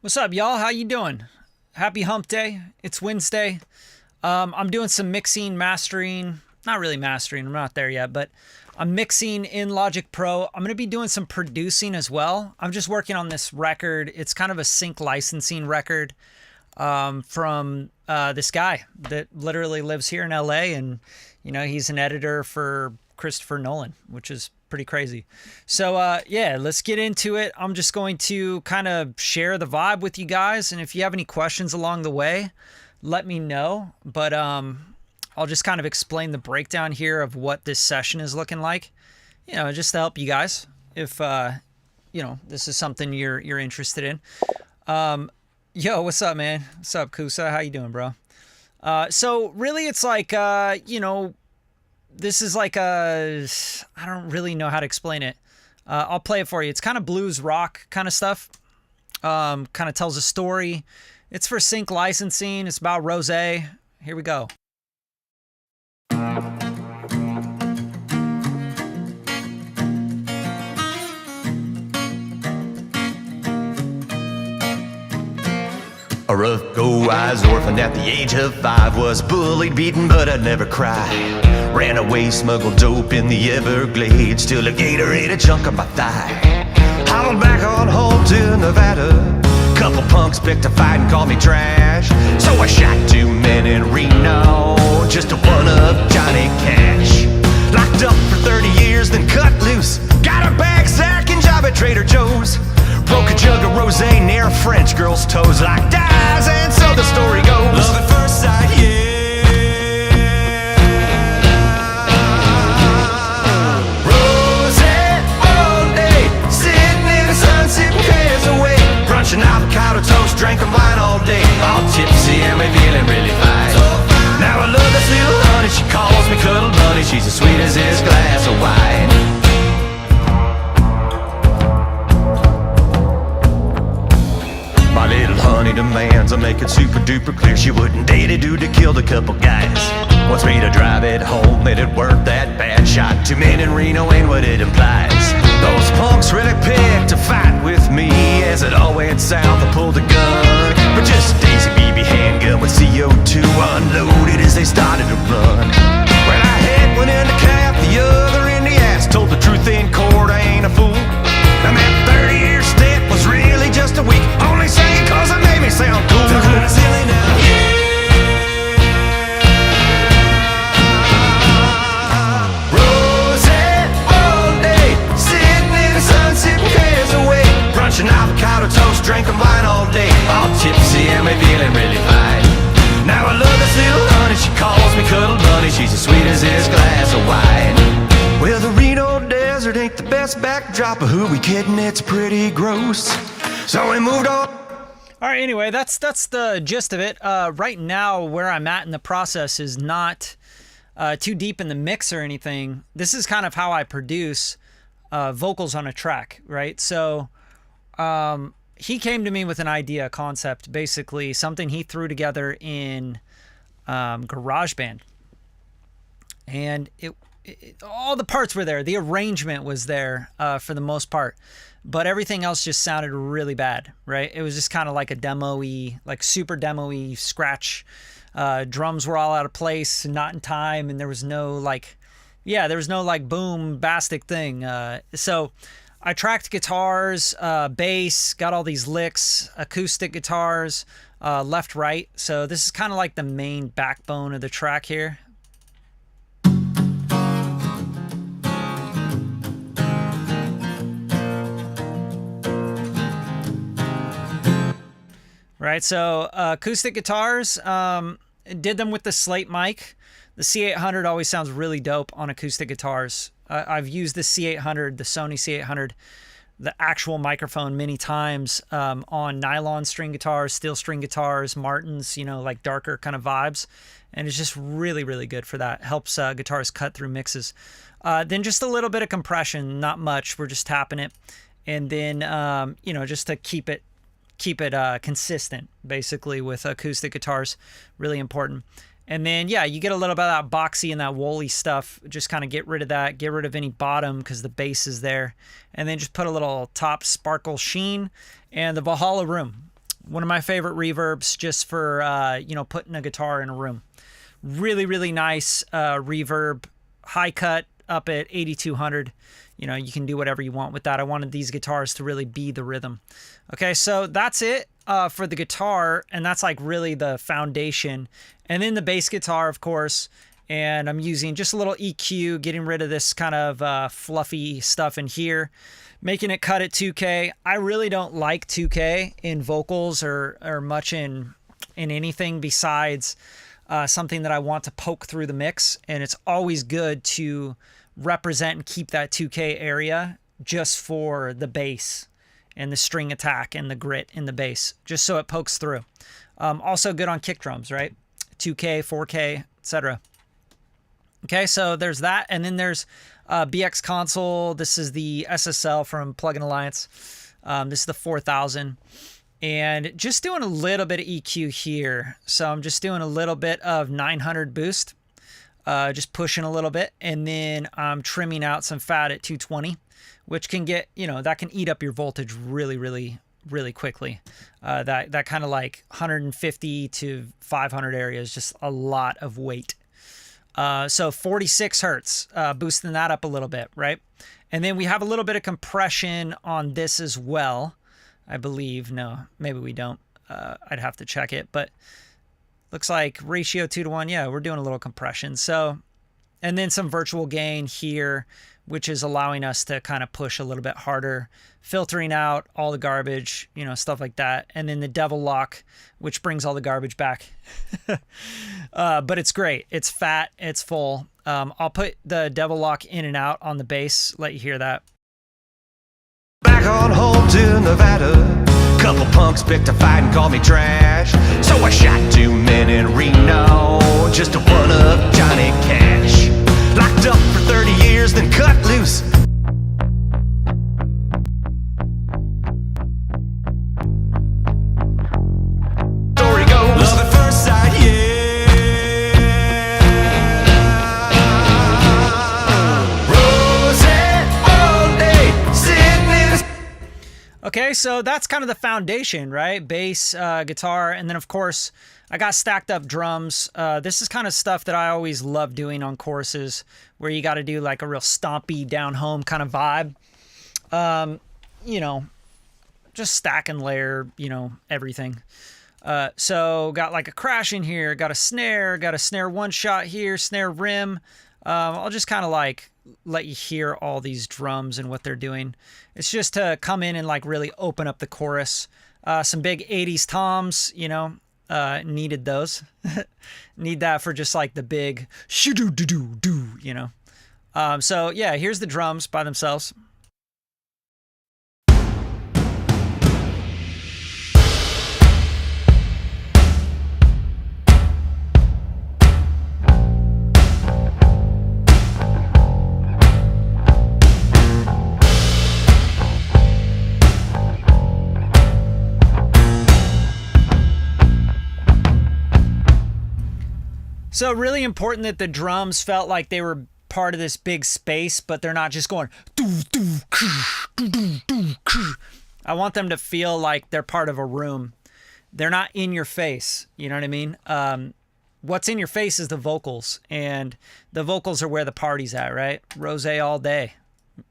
What's up, y'all? How you doing? Happy hump day. It's Wednesday. I'm doing some mixing, mastering. Not really mastering. I'm not there yet, but I'm mixing in Logic Pro. I'm going to be doing some producing as well. I'm just working on this record. It's kind of a sync licensing record from this guy that literally lives here in LA, and he's an editor for Christopher Nolan, which is pretty crazy. So yeah, let's get into it. I'm just going to kind of share the vibe with you guys, and if you have any questions along the way, let me know. But I'll just kind of explain the breakdown here of what this session is looking like, just to help you guys if this is something you're interested in. Yo, what's up, man? What's up, Kusa? How you doing, bro? So really, it's like this is like I don't really know how to explain it. I'll play it for you. It's kind of blues rock kind of stuff. Kind of tells a story. It's for sync licensing. It's about Rose. Here we go. A rough go-eyes orphan at the age of 5. Was bullied, beaten, but I'd never cry. Ran away, smuggled dope in the Everglades, till a gator ate a chunk of my thigh. Hauled back on home to Nevada. Couple punks picked a fight and called me trash. So I shot 2 men in Reno, just to one-up Johnny Cash. Locked up for 30 years, then cut loose. Got a bag sack and job at Trader Joe's. Broke a jug of rosé near a French girl's toes. Like dies, and so the story goes. Love at first sight, yeah. Rosé all day, sitting in the sun, sipping cares away. Crunching avocado toast, drinking wine all day. All tipsy and me feeling really fine. Now I love this little honey, she calls me Cuddle Bunny. She's as sweet as this glass of wine. My little honey demands I make it super duper clear she wouldn't date a dude that killed a couple guys. Wants me to drive it home, that it weren't that bad. Shot 2 men in Reno ain't what it implies. Those punks really picked a fight with me. As it all went south, I pulled a gun. But just a Daisy BB handgun with CO2 unloaded as they started to run. When I hit one in the calf, the other in the ass. Told the truth in court, I ain't a fool. And that 30-year stint was really just a week. Only saying cause it made me sound cool. They're kinda silly now. Rosé all day, sitting in the sun, sipping cares away. Crunching avocado toast, drinking wine all day. All tipsy and me feeling really fine. Now I love this little honey, she calls me Cuddle Bunny. She's as sweet as this glass of wine. Well, the Reno desert ain't the best backdrop, but who we kidding, it's pretty gross. So we moved on. All right, anyway, that's the gist of it. Right now, where I'm at in the process is not too deep in the mix or anything. This is kind of how I produce vocals on a track, right? So he came to me with an idea, a concept, basically something he threw together in GarageBand. And all the parts were there. The arrangement was there for the most part. But everything else just sounded really bad, right? It was just kind of like a demo-y, like super demo-y scratch. Drums were all out of place, not in time, and there was no boom bastic thing. So I tracked guitars, bass, got all these licks, acoustic guitars, left, right. So this is kind of like the main backbone of the track here. Right, so acoustic guitars, did them with the Slate mic. The C800 always sounds really dope on acoustic guitars. I've used the C800, the Sony C800, the actual microphone many times on nylon string guitars, steel string guitars, Martins, like darker kind of vibes. And it's just really, really good for that. Helps guitars cut through mixes. Then just a little bit of compression, not much. We're just tapping it. And then, just to keep it consistent, basically, with acoustic guitars. Really important. And then, yeah, you get a little bit of that boxy and that woolly stuff. Just kind of get rid of that. Get rid of any bottom because the bass is there. And then just put a little top sparkle sheen and the Valhalla Room. One of my favorite reverbs just for, you know, putting a guitar in a room. Really, really nice reverb, high cut up at 8200. You know, you can do whatever you want with that. I wanted these guitars to really be the rhythm. Okay, so that's it for the guitar, and that's like really the foundation. And then the bass guitar, of course, and I'm using just a little EQ, getting rid of this kind of fluffy stuff in here, making it cut at 2K. I really don't like 2K in vocals or much in anything besides something that I want to poke through the mix, and it's always good to represent and keep that 2K area just for the bass and the string attack and the grit in the bass, just so it pokes through. Also good on kick drums, right? 2K, 4K, etc. Okay, so there's that, and then there's BX console. This is the SSL from Plugin Alliance. This is the 4000. And just doing a little bit of EQ here. So I'm just doing a little bit of 900 boost, just pushing a little bit. And then I'm trimming out some fat at 220, which can get, you know, that can eat up your voltage really, really, really quickly. That kind of like 150 to 500 area is just a lot of weight. So 46 hertz, boosting that up a little bit, right? And then we have a little bit of compression on this as well. I believe. No, maybe we don't. I'd have to check it, but looks like ratio 2:1. Yeah, we're doing a little compression. So, and then some virtual gain here, which is allowing us to kind of push a little bit harder, filtering out all the garbage, you know, stuff like that. And then the devil lock, which brings all the garbage back. But it's great. It's fat. It's full. I'll put the devil lock in and out on the bass. Let you hear that. Back on home to Nevada, couple punks picked a fight and called me trash. So I shot 2 men in Reno just to one up Johnny Cash. Locked up for 30 years, then cut loose. Story goes, love at first sight, yeah. Okay, so that's kind of the foundation, right? Bass, guitar, and then of course I got stacked up drums. This is kind of stuff that I always love doing on courses where you got to do like a real stompy down home kind of vibe. You know, just stack and layer, you know, everything. So got like a crash in here, got a snare one shot here, snare rim. I'll just kind of like let you hear all these drums and what they're doing. It's just to come in and like really open up the chorus. Some big 80s toms, you know, needed those. Need that for just like the big shoo-doo-doo-doo, you know. So yeah, here's the drums by themselves. So really important that the drums felt like they were part of this big space, but they're not just going doo, doo, doo, doo, doo. I want them to feel like they're part of a room. They're not in your face. You know what I mean? What's in your face is the vocals, and the vocals are where the party's at, right? Rosé all day.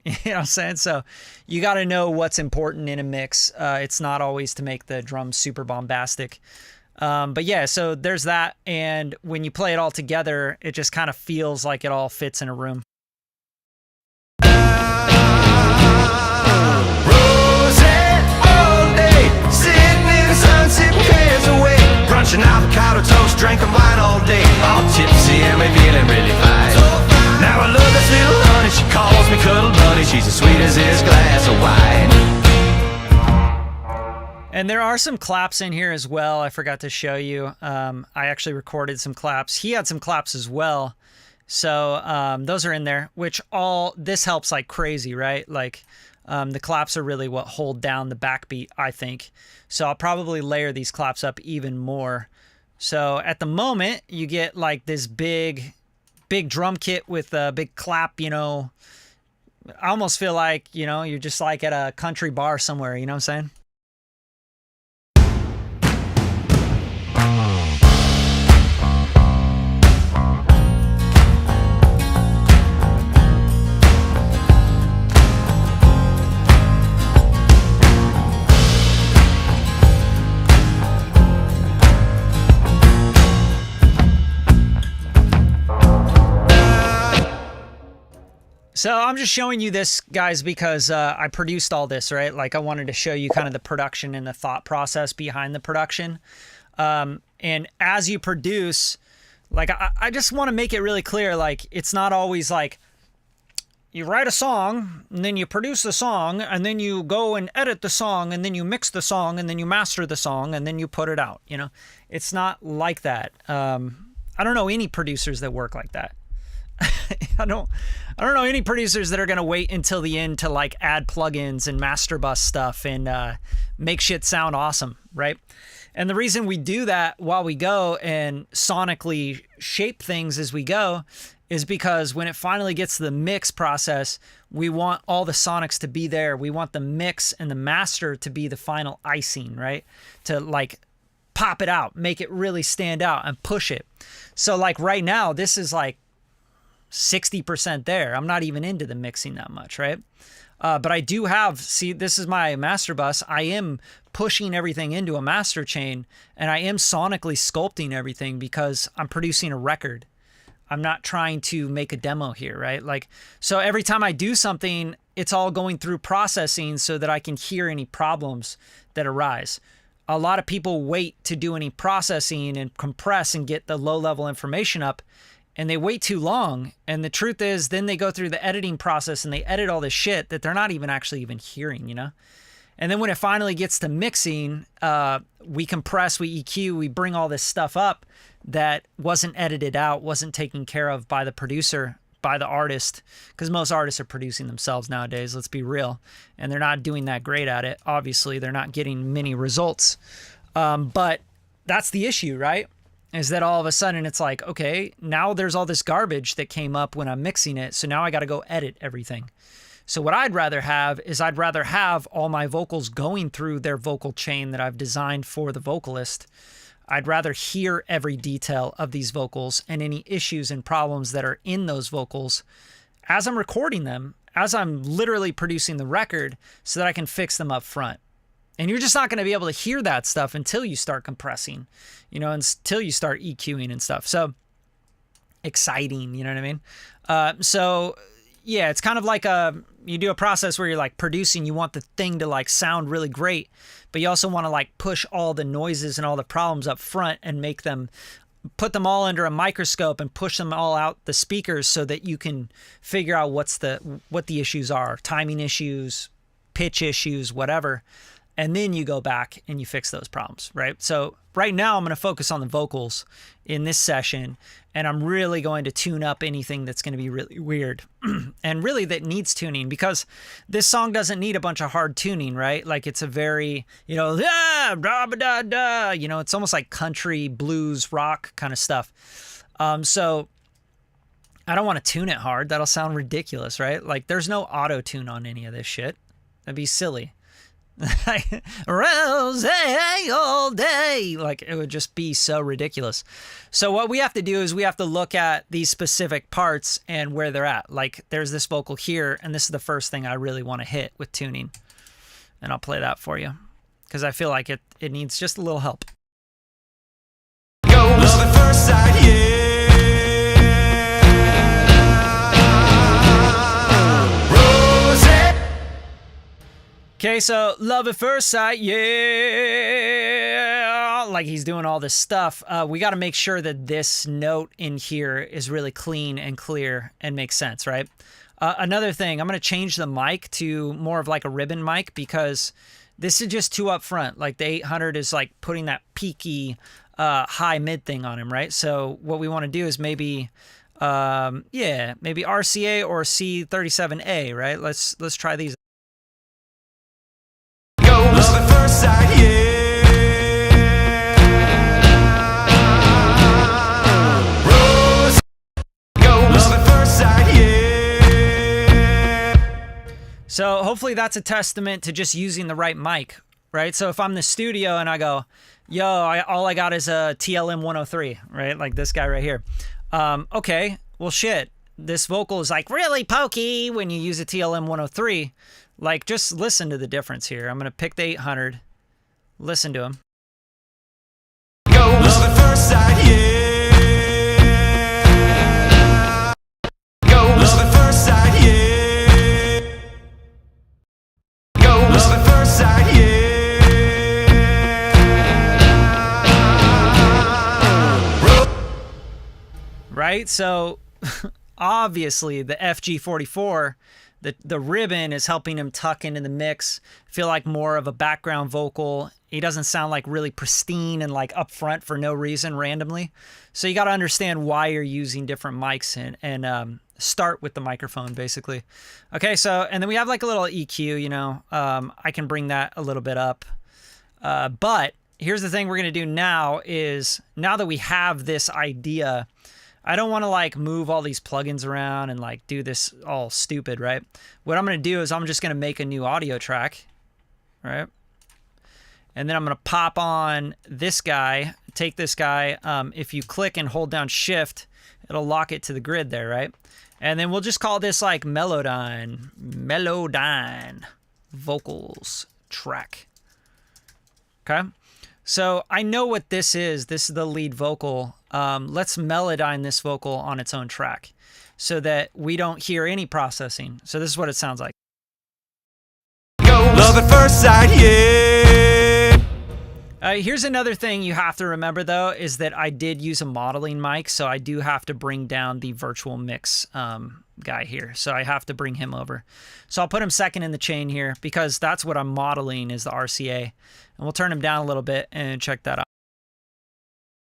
You know what I'm saying? So you got to know what's important in a mix. It's not always to make the drums super bombastic. But yeah, so there's that, and when you play it all together, it just kind of feels like it all fits in a room. Crunching avocado toast, drinking wine all day, all tipsy and we feeling really fine. Now I love this little honey, she calls me cuddle bunny, she's as sweet as this glass of wine. And there are some claps in here as well. I forgot to show you. I actually recorded some claps. He had some claps as well. So those are in there, which this helps like crazy, right? Like the claps are really what hold down the backbeat, I think. So I'll probably layer these claps up even more. So at the moment, you get like this big drum kit with a big clap, you know. I almost feel like, you know, you're just like at a country bar somewhere, you know what I'm saying? So I'm just showing you this, guys, because I produced all this, right? Like I wanted to show you kind of the production and the thought process behind the production. And as you produce, like I just want to make it really clear, like it's not always like you write a song and then you produce the song and then you go and edit the song and then you mix the song and then you master the song and then you put it out. You know, it's not like that. I don't know any producers that work like that. I don't know any producers that are going to wait until the end to like add plugins and master bus stuff and make shit sound awesome, right? And the reason we do that while we go and sonically shape things as we go is because when it finally gets to the mix process, we want all the sonics to be there. We want the mix and the master to be the final icing, right? To like pop it out, make it really stand out and push it. So like right now, this is like 60% there. I'm not even into the mixing that much, right? But I do have, see, this is my master bus. I am pushing everything into a master chain and I am sonically sculpting everything because I'm producing a record. I'm not trying to make a demo here, right? Like, so every time I do something, it's all going through processing so that I can hear any problems that arise. A lot of people wait to do any processing and compress and get the low-level information up, and they wait too long. And the truth is, then they go through the editing process and they edit all this shit that they're not even actually even hearing, you know? And then when it finally gets to mixing, we compress, we EQ, we bring all this stuff up that wasn't edited out, wasn't taken care of by the producer, by the artist, because most artists are producing themselves nowadays, let's be real. And they're not doing that great at it. Obviously, they're not getting many results. But that's the issue, right? Is that all of a sudden it's like, okay, now there's all this garbage that came up when I'm mixing it, so now I got to go edit everything. So what I'd rather have is I'd rather have all my vocals going through their vocal chain that I've designed for the vocalist. I'd rather hear every detail of these vocals and any issues and problems that are in those vocals as I'm recording them, as I'm literally producing the record, so that I can fix them up front. And you're just not going to be able to hear that stuff until you start compressing, you know, until you start EQing and stuff. So exciting, you know what I mean? So yeah, it's kind of like you do a process where you're like producing, you want the thing to like sound really great, but you also want to like push all the noises and all the problems up front and make them, put them all under a microscope and push them all out the speakers so that you can figure out what the issues are, timing issues, pitch issues, whatever. And then you go back and you fix those problems, right? So right now I'm going to focus on the vocals in this session, and I'm really going to tune up anything that's going to be really weird and really that needs tuning, because this song doesn't need a bunch of hard tuning, right? Like it's a very, you know, you know, it's almost like country, blues, rock kind of stuff. So I don't want to tune it hard. That'll sound ridiculous, right? Like there's no auto tune on any of this shit. That'd be silly. Rose all day, like it would just be so ridiculous. So what we have to do is we have to look at these specific parts and where they're at. Like there's this vocal here, and this is the first thing I really want to hit with tuning, and I'll play that for you because I feel like it needs just a little help. Go love at first sight, yeah. Okay, so love at first sight, yeah. Like he's doing all this stuff. We got to make sure that this note in here is really clean and clear and makes sense, right? Another thing, I'm going to change the mic to more of like a ribbon mic because this is just too up front. Like the 800 is like putting that peaky high mid thing on him, right? So what we want to do is maybe, maybe RCA or C37A, right? Let's try these. Love at first sight, yeah. Rose, go love at first sight, yeah. So hopefully that's a testament to just using the right mic, right? So if I'm in the studio and I go, yo, all I got is a TLM 103, right? Like this guy right here. Okay, well shit, this vocal is like really pokey when you use a TLM 103. Like, just listen to the difference here. I'm going to pick the 800. Listen to him. Go love at first sight, yeah. Go love at first sight, yeah. right? So obviously the FG44, the ribbon is helping him tuck into the mix, feel like more of a background vocal. He doesn't sound like really pristine and like up front for no reason randomly. So you got to understand why you're using different mics and start with the microphone basically. Okay, so and then we have like a little EQ, you know. I can bring that a little bit up. But here's the thing we're going to do now is, now that we have this idea, I don't want to like move all these plugins around and like do this all stupid, right? What I'm going to do is I'm just going to make a new audio track, right? And then I'm going to pop on this guy, take this guy. If you click and hold down shift, it'll lock it to the grid there, right? And then we'll just call this like Melodyne vocals track. Okay. So I know what this is. This is the lead vocal. Let's Melodyne this vocal on its own track so that we don't hear any processing. So this is what it sounds like. Love at first sight, yeah. Here's another thing you have to remember though, is that I did use a modeling mic, so I do have to bring down the virtual mix guy here. So I have to bring him over. So I'll put him second in the chain here because that's what I'm modeling is the RCA. And we'll turn him down a little bit and check that out.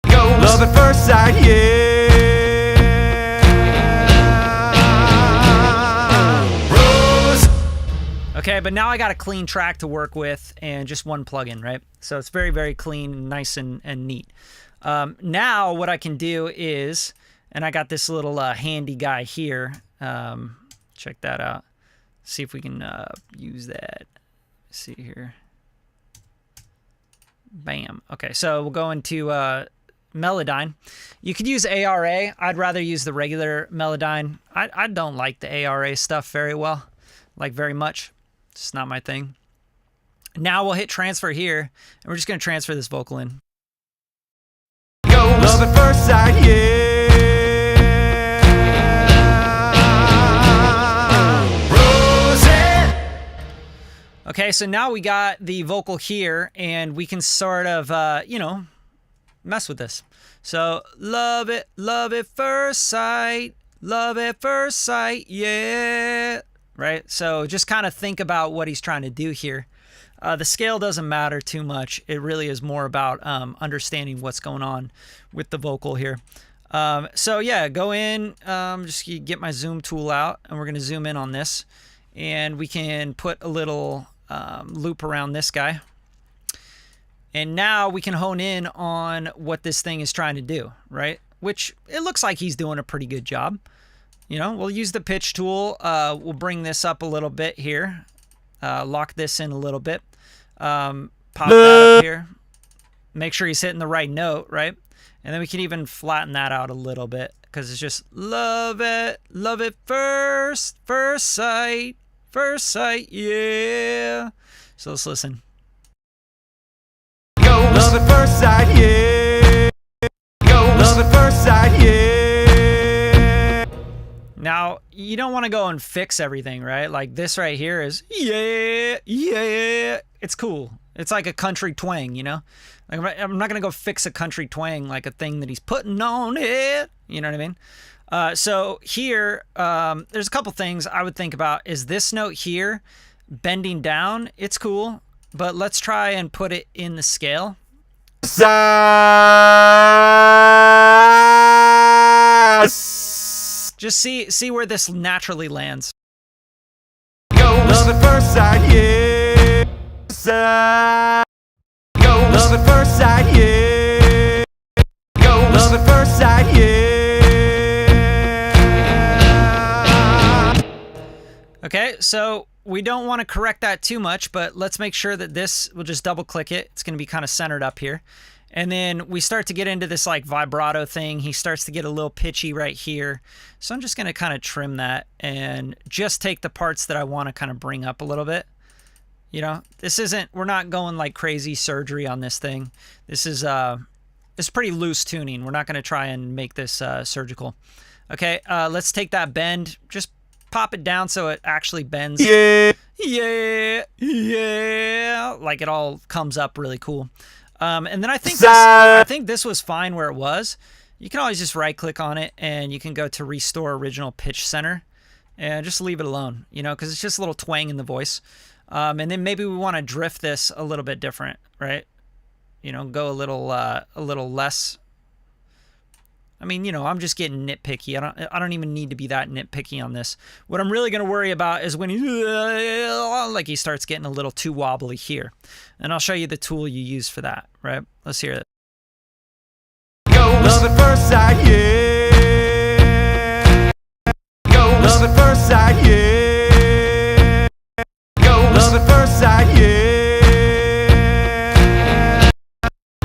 Love at first sight, yeah. Rose. Okay, but now I got a clean track to work with and just one plugin, right? So it's very, very clean, nice and neat. Now what I can do is, and I got this little handy guy here. Check that out. See if we can use that. Let's see here. Bam. Okay, so we'll go into Melodyne. You could use ARA. I'd rather use the regular Melodyne. I don't like the ARA stuff very well, like very much. It's not my thing. Now we'll hit transfer here, and we're just going to transfer this vocal in. Love at first sight, yeah. Rosie. Okay, so now we got the vocal here, and we can sort of, you know, mess with this. So, love at first sight, yeah. Right? So just kind of think about what he's trying to do here. The scale doesn't matter too much. It really is more about understanding what's going on with the vocal here. So yeah, go in, just get my zoom tool out, and we're going to zoom in on this. And we can put a little loop around this guy. And now we can hone in on what this thing is trying to do, right? Which it looks like he's doing a pretty good job. You know, we'll use the pitch tool. We'll bring this up a little bit here. Lock this in a little bit. Pop that up here. Make sure he's hitting the right note, right? And then we can even flatten that out a little bit because it's just love it first sight, yeah. So let's listen. Love at first sight, yeah. Love at first sight, yeah. Now, you don't want to go and fix everything, right? Like this right here is, yeah. It's cool. It's like a country twang, you know? Like I'm not going to go fix a country twang like a thing that he's putting on it. You know what I mean? So here, there's a couple things I would think about. Is this note here bending down? It's cool. But let's try and put it in the scale. Just see where this naturally lands. Love at first sight, yeah. Love at first sight, yeah. Love at first sight, yeah. Okay, so we don't want to correct that too much, but let's make sure that this, we'll just double click it. It's going to be kind of centered up here. And then we start to get into this like vibrato thing. He starts to get a little pitchy right here. So I'm just going to kind of trim that and just take the parts that I want to kind of bring up a little bit. You know, this isn't, we're not going like crazy surgery on this thing. This is it's pretty loose tuning. We're not going to try and make this surgical. Okay, let's take that bend, just pop it down so it actually bends. Yeah. Like it all comes up really cool. And then I think this was fine where it was. you can always just right click on it and you can go to restore original pitch center and just leave it alone, you know, because it's just a little twang in the voice. And then maybe we want to drift this a little bit different, right? You know, go a little less. I mean, you know, I'm just getting nitpicky. I don't even need to be that nitpicky on this. What I'm really going to worry about is when he starts getting a little too wobbly here. And I'll show you the tool you use for that, right? Let's hear it. Love at first sight, yeah. Love at first sight, yeah. Love at first sight, yeah.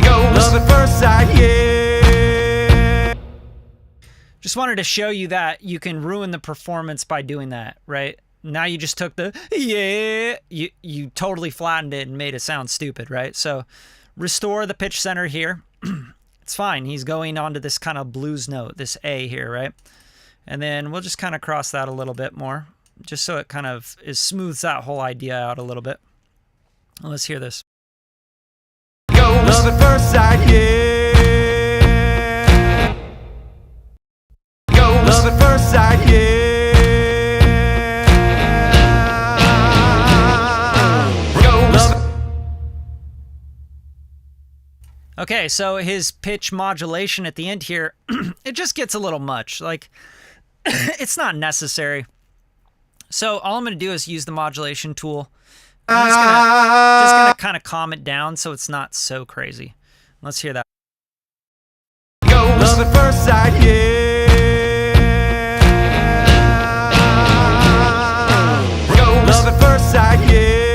Love at first sight, yeah. Just wanted to show you that you can ruin the performance by doing that, right? Now you just took the yeah, you totally flattened it and made it sound stupid, right? So restore the pitch center here. It's fine. He's going on to this kind of blues note, this A here, right? And then we'll just kind of cross that a little bit more, just so it kind of smooths that whole idea out a little bit. Let's hear this. Love at first sight, yeah. Love at first sight, yeah. Okay, so his pitch modulation at the end here, it just gets a little much. Like, it's not necessary. So all I'm going to do is use the modulation tool. I'm just gonna kind of calm it down so it's not so crazy. Let's hear that. Love at first sight, yeah. Love at first sight, yeah.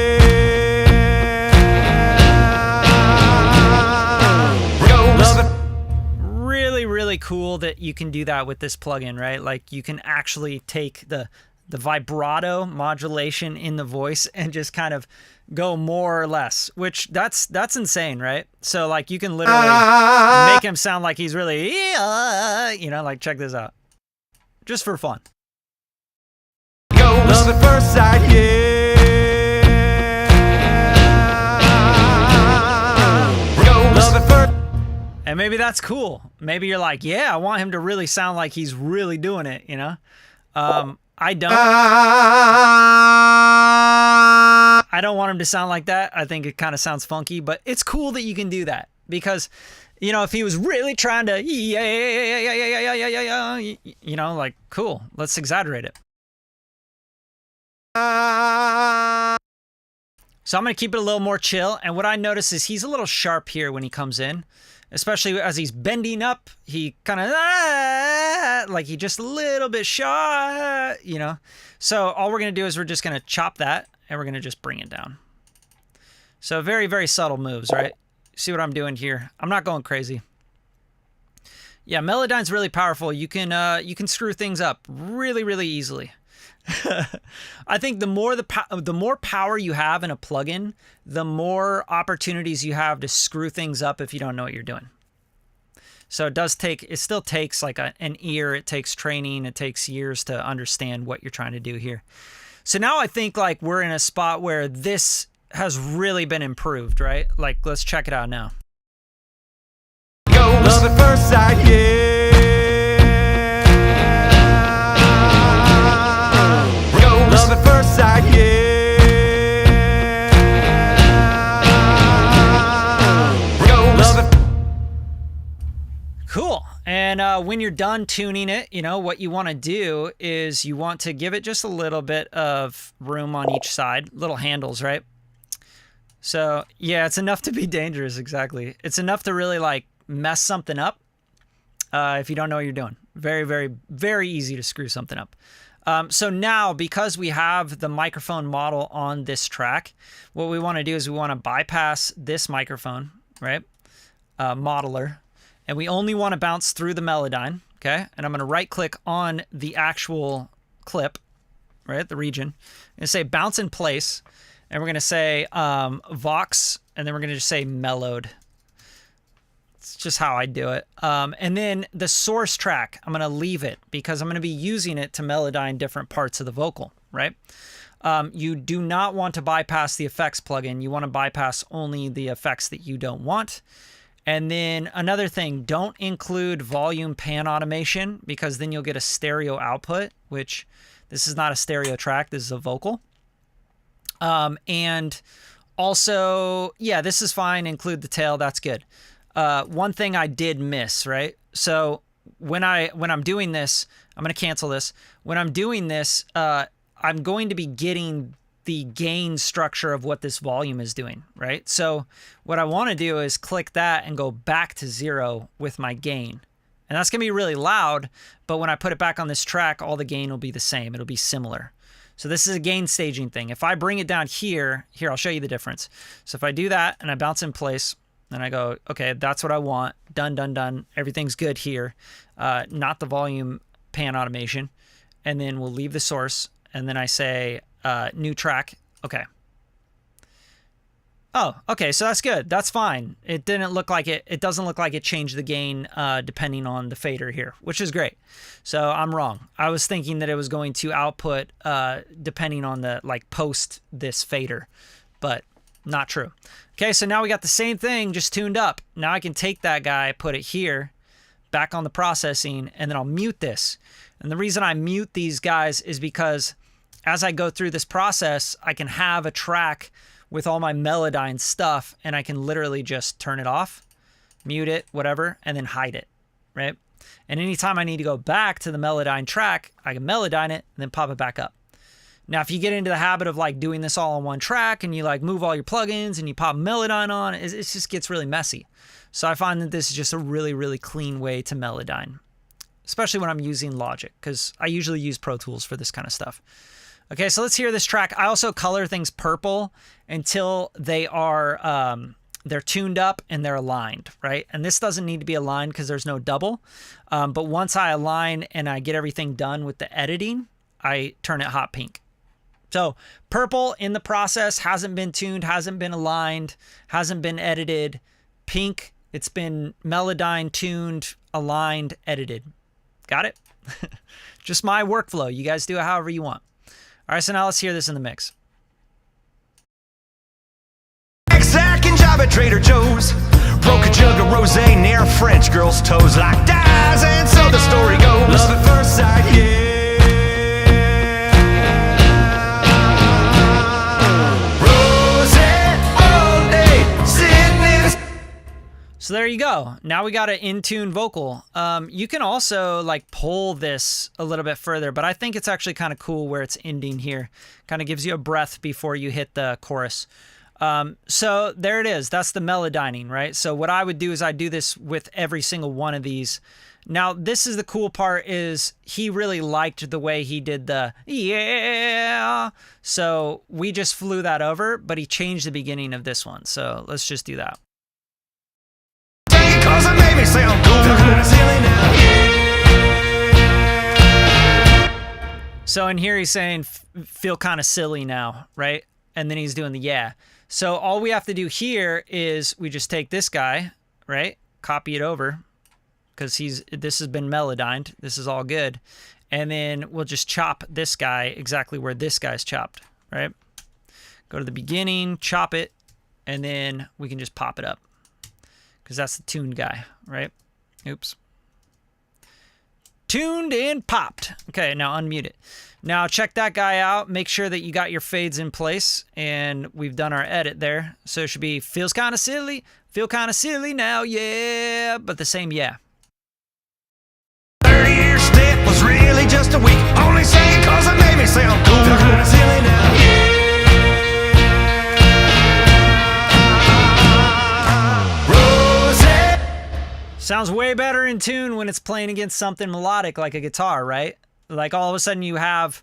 Really cool that you can do that with this plugin, right? Like you can actually take the vibrato modulation in the voice and just kind of go more or less, which that's insane, right? So like you can literally make him sound like he's really, you know, like check this out, just for fun. Love at first sight, yeah. Love at first. And maybe that's cool. Maybe you're like, yeah, I want him to really sound like he's really doing it, you know? I don't want him to sound like that. I think it kind of sounds funky, but it's cool that you can do that because, you know, if he was really trying to, you know, like, cool, let's exaggerate it. So I'm going to keep it a little more chill. And what I notice is he's a little sharp here when he comes in, especially as he's bending up. He kind of like he just a little bit shy, you know. So all we're going to do is we're just going to chop that and we're going to just bring it down. So very, very subtle moves, right? See what I'm doing here? I'm not going crazy. Yeah, Melodyne's really powerful. You can screw things up really, really easily. I think the more power you have in a plugin, the more opportunities you have to screw things up if you don't know what you're doing. So it still takes like an ear, it takes training, it takes years to understand what you're trying to do here. So now I think like we're in a spot where this has really been improved, right? Like let's check it out now. Love at first sight, yeah. Love at first sight, yeah. Love at... Cool. And when you're done tuning it, you know, what you want to do is you want to give it just a little bit of room on each side, little handles, right? So yeah, it's enough to be dangerous. Exactly. It's enough to really like mess something up if you don't know what you're doing. Very, very, very easy to screw something up. So now, because we have the microphone model on this track, what we want to do is we want to bypass this microphone, right? Modeler. And we only want to bounce through the Melodyne, okay? And I'm going to right-click on the actual clip, right, the region. I'm going to say bounce in place, and we're going to say Vox, and then we're going to just say mellowed. It's just how I do it. And then the source track, I'm going to leave it because I'm going to be using it to Melodyne different parts of the vocal, right? You do not want to bypass the effects plugin. You want to bypass only the effects that you don't want. And then another thing, don't include volume pan automation, because then you'll get a stereo output, which this is not a stereo track. This is a vocal. And also, yeah, this is fine. Include the tail. That's good. One thing I did miss, right? So when I'm doing this, I'm going to cancel this. When I'm doing this, I'm going to be getting the gain structure of what this volume is doing, right? So what I want to do is click that and go back to 0 with my gain. And that's going to be really loud, but when I put it back on this track, all the gain will be the same. It'll be similar. So this is a gain staging thing. If I bring it down here, I'll show you the difference. So if I do that and I bounce in place and I go, okay, that's what I want. Done, done, done. Everything's good here. Not the volume pan automation. And then we'll leave the source. And then I say, new track. Okay. Oh, okay. So that's good. That's fine. It didn't look like it doesn't look like it changed the gain depending on the fader here, which is great. So I'm wrong. I was thinking that it was going to output depending on the post this fader, but not true. Okay. So now we got the same thing, just tuned up. Now I can take that guy, put it here, back on the processing, and then I'll mute this. And the reason I mute these guys is because as I go through this process, I can have a track with all my Melodyne stuff, and I can literally just turn it off, mute it, whatever, and then hide it, right? And anytime I need to go back to the Melodyne track, I can Melodyne it and then pop it back up. Now, if you get into the habit of doing this all on one track and you move all your plugins and you pop Melodyne on, it just gets really messy. So I find that this is just a really, really clean way to Melodyne, especially when I'm using Logic, because I usually use Pro Tools for this kind of stuff. Okay, so let's hear this track. I also color things purple until they are they're tuned up and they're aligned, right? And this doesn't need to be aligned because there's no double. But once I align and I get everything done with the editing, I turn it hot pink. So purple in the process, hasn't been tuned, hasn't been aligned, hasn't been edited. Pink, it's been Melodyne tuned, aligned, edited. Got it? Just my workflow. You guys do it however you want. All right, so now let's hear this in the mix. Exact and job at Trader Joe's. Broke a jug of rosé near a French girl's toes like dies, and so the story goes. Love at first sight, yeah. So there you go. Now we got an in-tune vocal. You can also pull this a little bit further, but I think it's actually kind of cool where it's ending here. Kind of gives you a breath before you hit the chorus. So there it is. That's the Melodyning, right? So what I would do is I do this with every single one of these. Now, this is the cool part, is he really liked the way he did the yeah. So we just flew that over, but he changed the beginning of this one. So let's just do that. So in here he's saying feel kind of silly now, right? And then he's doing the yeah. So all we have to do here is we just take this guy, right? Copy it over, because this has been Melodyned. This is all good. And then we'll just chop this guy exactly where this guy's chopped, right? Go to the beginning, chop it, and then we can just pop it up, because that's the tuned guy, right? Oops. Tuned and popped. Okay, now unmute it. Now check that guy out. Make sure that you got your fades in place, and we've done our edit there. So it should be feels kind of silly, feel kind of silly now, yeah, but the same yeah. 30-year stint was really just a week. Only saying cause it made me sound cool. Feel kind of silly now, yeah. Sounds way better in tune when it's playing against something melodic like a guitar, right? Like all of a sudden you have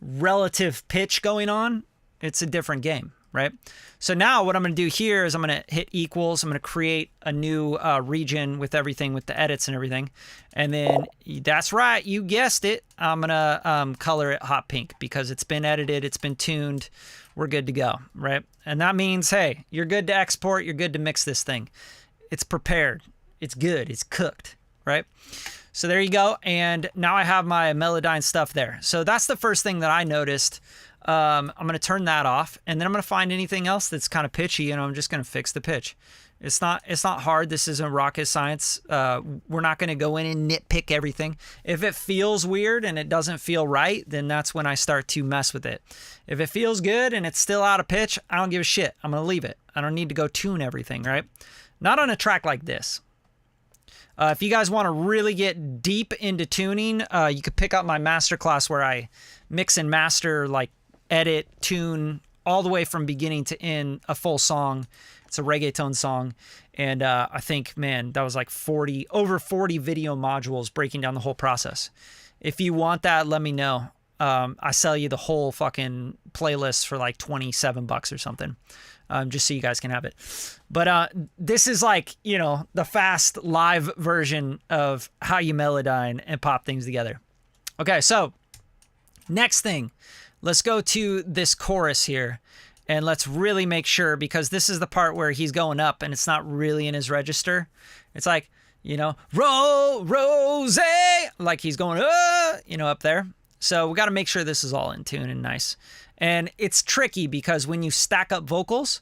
relative pitch going on. It's a different game, right? So now what I'm going to do here is I'm going to hit equals. I'm going to create a new region with everything, with the edits and everything. And then that's right, you guessed it. I'm going to color it hot pink because it's been edited, it's been tuned. We're good to go, right? And that means, hey, you're good to export. You're good to mix this thing. It's prepared. It's good. It's cooked, right? So there you go. And now I have my Melodyne stuff there. So that's the first thing that I noticed. I'm going to turn that off, and then I'm going to find anything else that's kind of pitchy, and I'm just going to fix the pitch. It's not hard. This isn't rocket science. We're not going to go in and nitpick everything. If it feels weird and it doesn't feel right, then that's when I start to mess with it. If it feels good and it's still out of pitch, I don't give a shit. I'm going to leave it. I don't need to go tune everything, right? Not on a track like this. If you guys want to really get deep into tuning, you could pick up my masterclass where I mix and master, like edit, tune, all the way from beginning to end, a full song. It's a reggaeton song. And I think, man, that was like over 40 video modules breaking down the whole process. If you want that, let me know. I sell you the whole fucking playlist for like $27 or something. Just so you guys can have it. But this is like, you know, the fast live version of how you melodyne and pop things together. Okay, so next thing, let's go to this chorus here. And let's really make sure, because this is the part where he's going up and it's not really in his register. It's like, you know, Rose, like he's going, you know, up there. So we got to make sure this is all in tune and nice. And it's tricky because when you stack up vocals,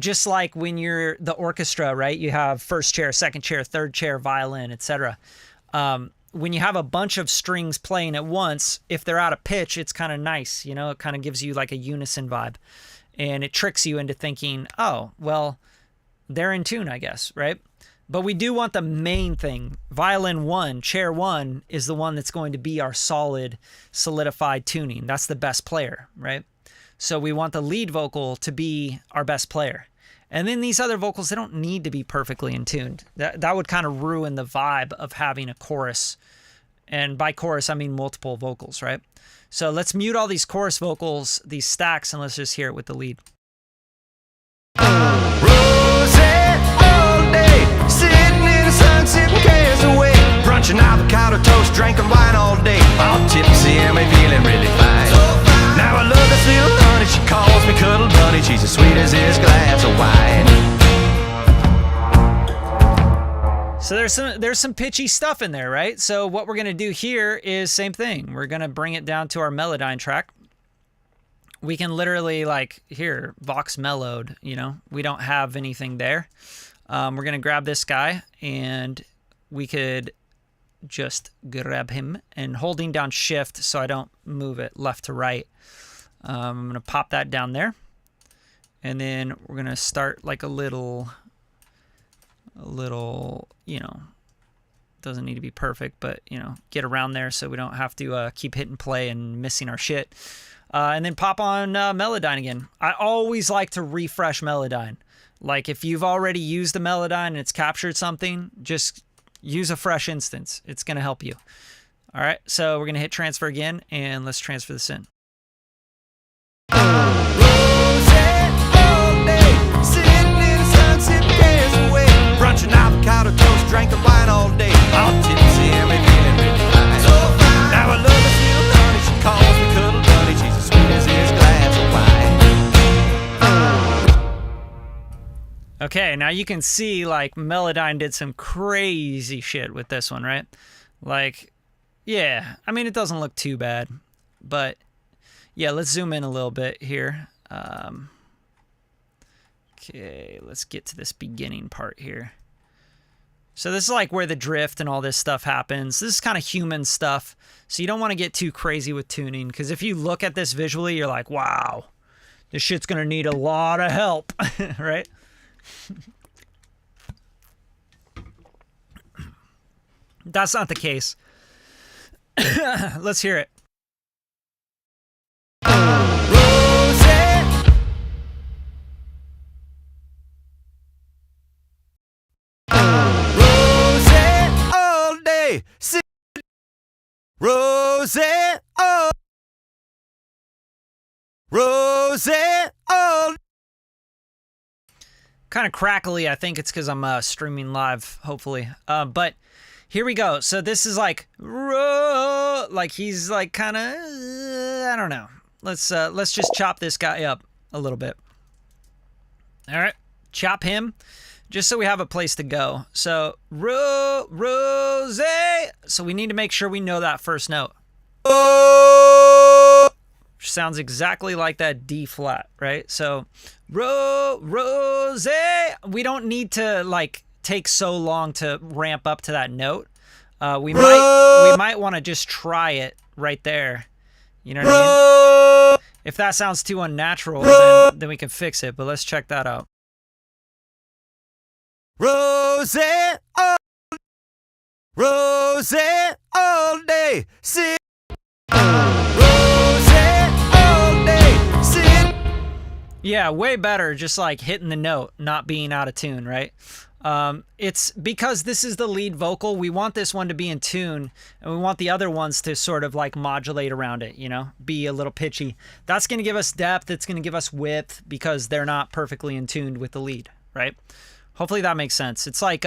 just like when you're the orchestra, right? You have first chair, second chair, third chair, violin, etc. When you have a bunch of strings playing at once, if they're out of pitch, it's kind of nice. You know, it kind of gives you like a unison vibe. And it tricks you into thinking, oh, well, they're in tune, I guess, right? But we do want the main thing. Violin 1, chair 1 is the one that's going to be our solid, solidified tuning. That's the best player, right? So we want the lead vocal to be our best player. And then these other vocals, they don't need to be perfectly in tuned. That would kind of ruin the vibe of having a chorus. And by chorus, I mean multiple vocals, right? So let's mute all these chorus vocals, these stacks, and let's just hear it with the lead. Rose all day, sitting in the sun, sipping cares away. Brunching avocado toast, drinking wine all day. All tipsy and me feeling really fine. Now I love this little honey, she calls me Cuddle Bunny. She's as sweet as this glass of wine. So there's some pitchy stuff in there, right? So what we're going to do here is same thing. We're going to bring it down to our melodyne track. We can literally, like, here, Vox mellowed, you know. We don't have anything there. We're going to grab this guy, and we could just grab him. And holding down Shift so I don't move it left to right, I'm going to pop that down there. And then we're going to start like a little, you know, doesn't need to be perfect, but, you know, get around there so we don't have to keep hitting play and missing our shit. And then pop on Melodyne again. I always like to refresh Melodyne. Like if you've already used the Melodyne and it's captured something, just use a fresh instance. It's going to help you. All right, so we're going to hit transfer again, and let's transfer this in. Brunching avocado toast, drinking wine all day. All tipsy and me feeling really fine. So fine. Now I love this little honey. She calls me Cuddle Bunny. She's as sweet as this glass of wine. Okay, now you can see like Melodyne did some crazy shit with this one, right? Like, yeah, I mean, it doesn't look too bad, but yeah, let's zoom in a little bit here. Okay, let's get to this beginning part here. So this is like where the drift and all this stuff happens. This is kind of human stuff. So you don't want to get too crazy with tuning, because if you look at this visually, you're like, wow, this shit's going to need a lot of help, right? That's not the case. Let's hear it. Rose, oh, Rose, oh. Kind of crackly. I think it's because I'm streaming live, hopefully. But here we go. So this is like, like he's like kind of, I don't know. Let's just chop this guy up a little bit. All right, chop him. Just so we have a place to go. So, Rose. So we need to make sure we know that first note. which sounds exactly like that D flat, right? So rose. We don't need to like take so long to ramp up to that note. We might want to just try it right there. You know what I mean? If that sounds too unnatural, then we can fix it. But let's check that out. Rose, rose all day, sit. Rose all day, sit. Yeah, way better just like hitting the note, not being out of tune, right? It's because this is the lead vocal. We want this one to be in tune, and we want the other ones to sort of like modulate around it, you know, be a little pitchy. That's going to give us depth. It's going to give us width because they're not perfectly in tune with the lead, right? Hopefully that makes sense. It's like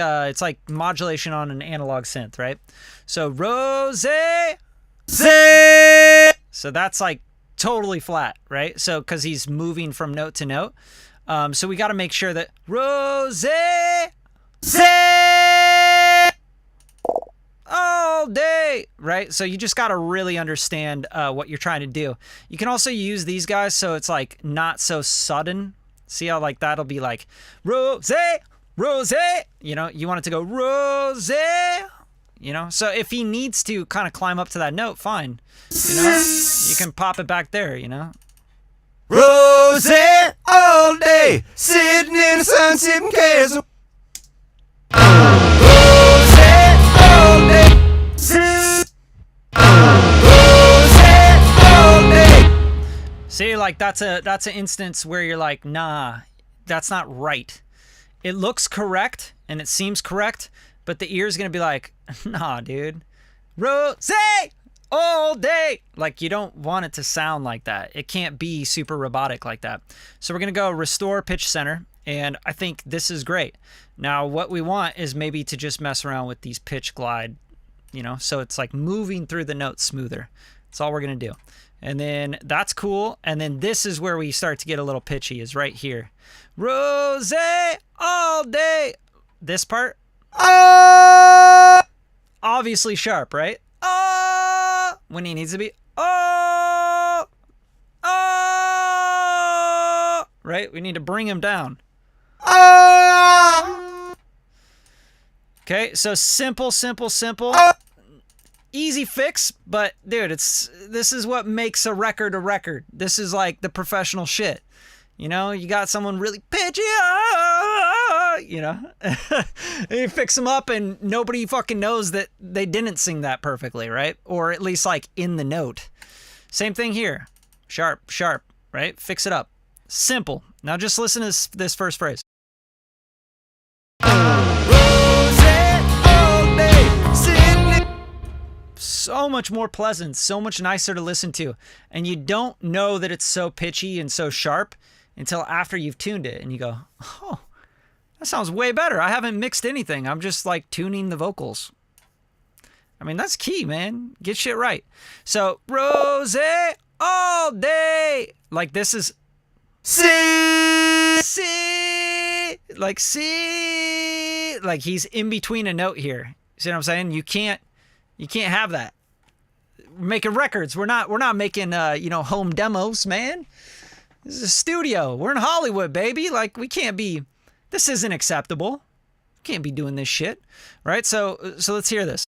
modulation on an analog synth, right? So rose, say. So that's like totally flat, right? So because he's moving from note to note. So we got to make sure that rose, say all day, right? So you just got to really understand what you're trying to do. You can also use these guys so it's like not so sudden. See how like that'll be like rose, rose, you know, you want it to go rose, you know? So if he needs to kind of climb up to that note, fine. You know, you can pop it back there, you know? Rose all day, sitting in the sun, sipping queso. Rose all day, rose all day. See, like that's an instance where you're like, nah, that's not right. It looks correct and it seems correct, but the ear's gonna be like, nah, dude. Rose all day. Like, you don't want it to sound like that. It can't be super robotic like that. So we're gonna go restore pitch center, and I think this is great. Now what we want is maybe to just mess around with these pitch glide, you know, so it's like moving through the notes smoother. That's all we're gonna do. And then that's cool. And then this is where we start to get a little pitchy, is right here. Rose all day. This part, obviously sharp, right? When he needs to be, right? We need to bring him down. Okay, so simple. Easy fix, but dude, this is what makes a record a record. This is like the professional shit. You know, you got someone really pitchy, you know, you fix them up and nobody fucking knows that they didn't sing that perfectly, right? Or at least like in the note. Same thing here. Sharp, right? Fix it up. Simple. Now just listen to this first phrase. So much more pleasant, so much nicer to listen to. And you don't know that it's so pitchy and so sharp until after you've tuned it and you go, oh, that sounds way better. I haven't mixed anything. I'm just like tuning the vocals. I mean, that's key, man. Get shit right. So, rose all day. Like this is see, like see, like he's in between a note here. See what I'm saying? You can't have that. We're making records. We're not making you know, home demos, man. This is a studio. We're in Hollywood, baby. Like, we can't be, this isn't acceptable. Can't be doing this shit. Right? So let's hear this.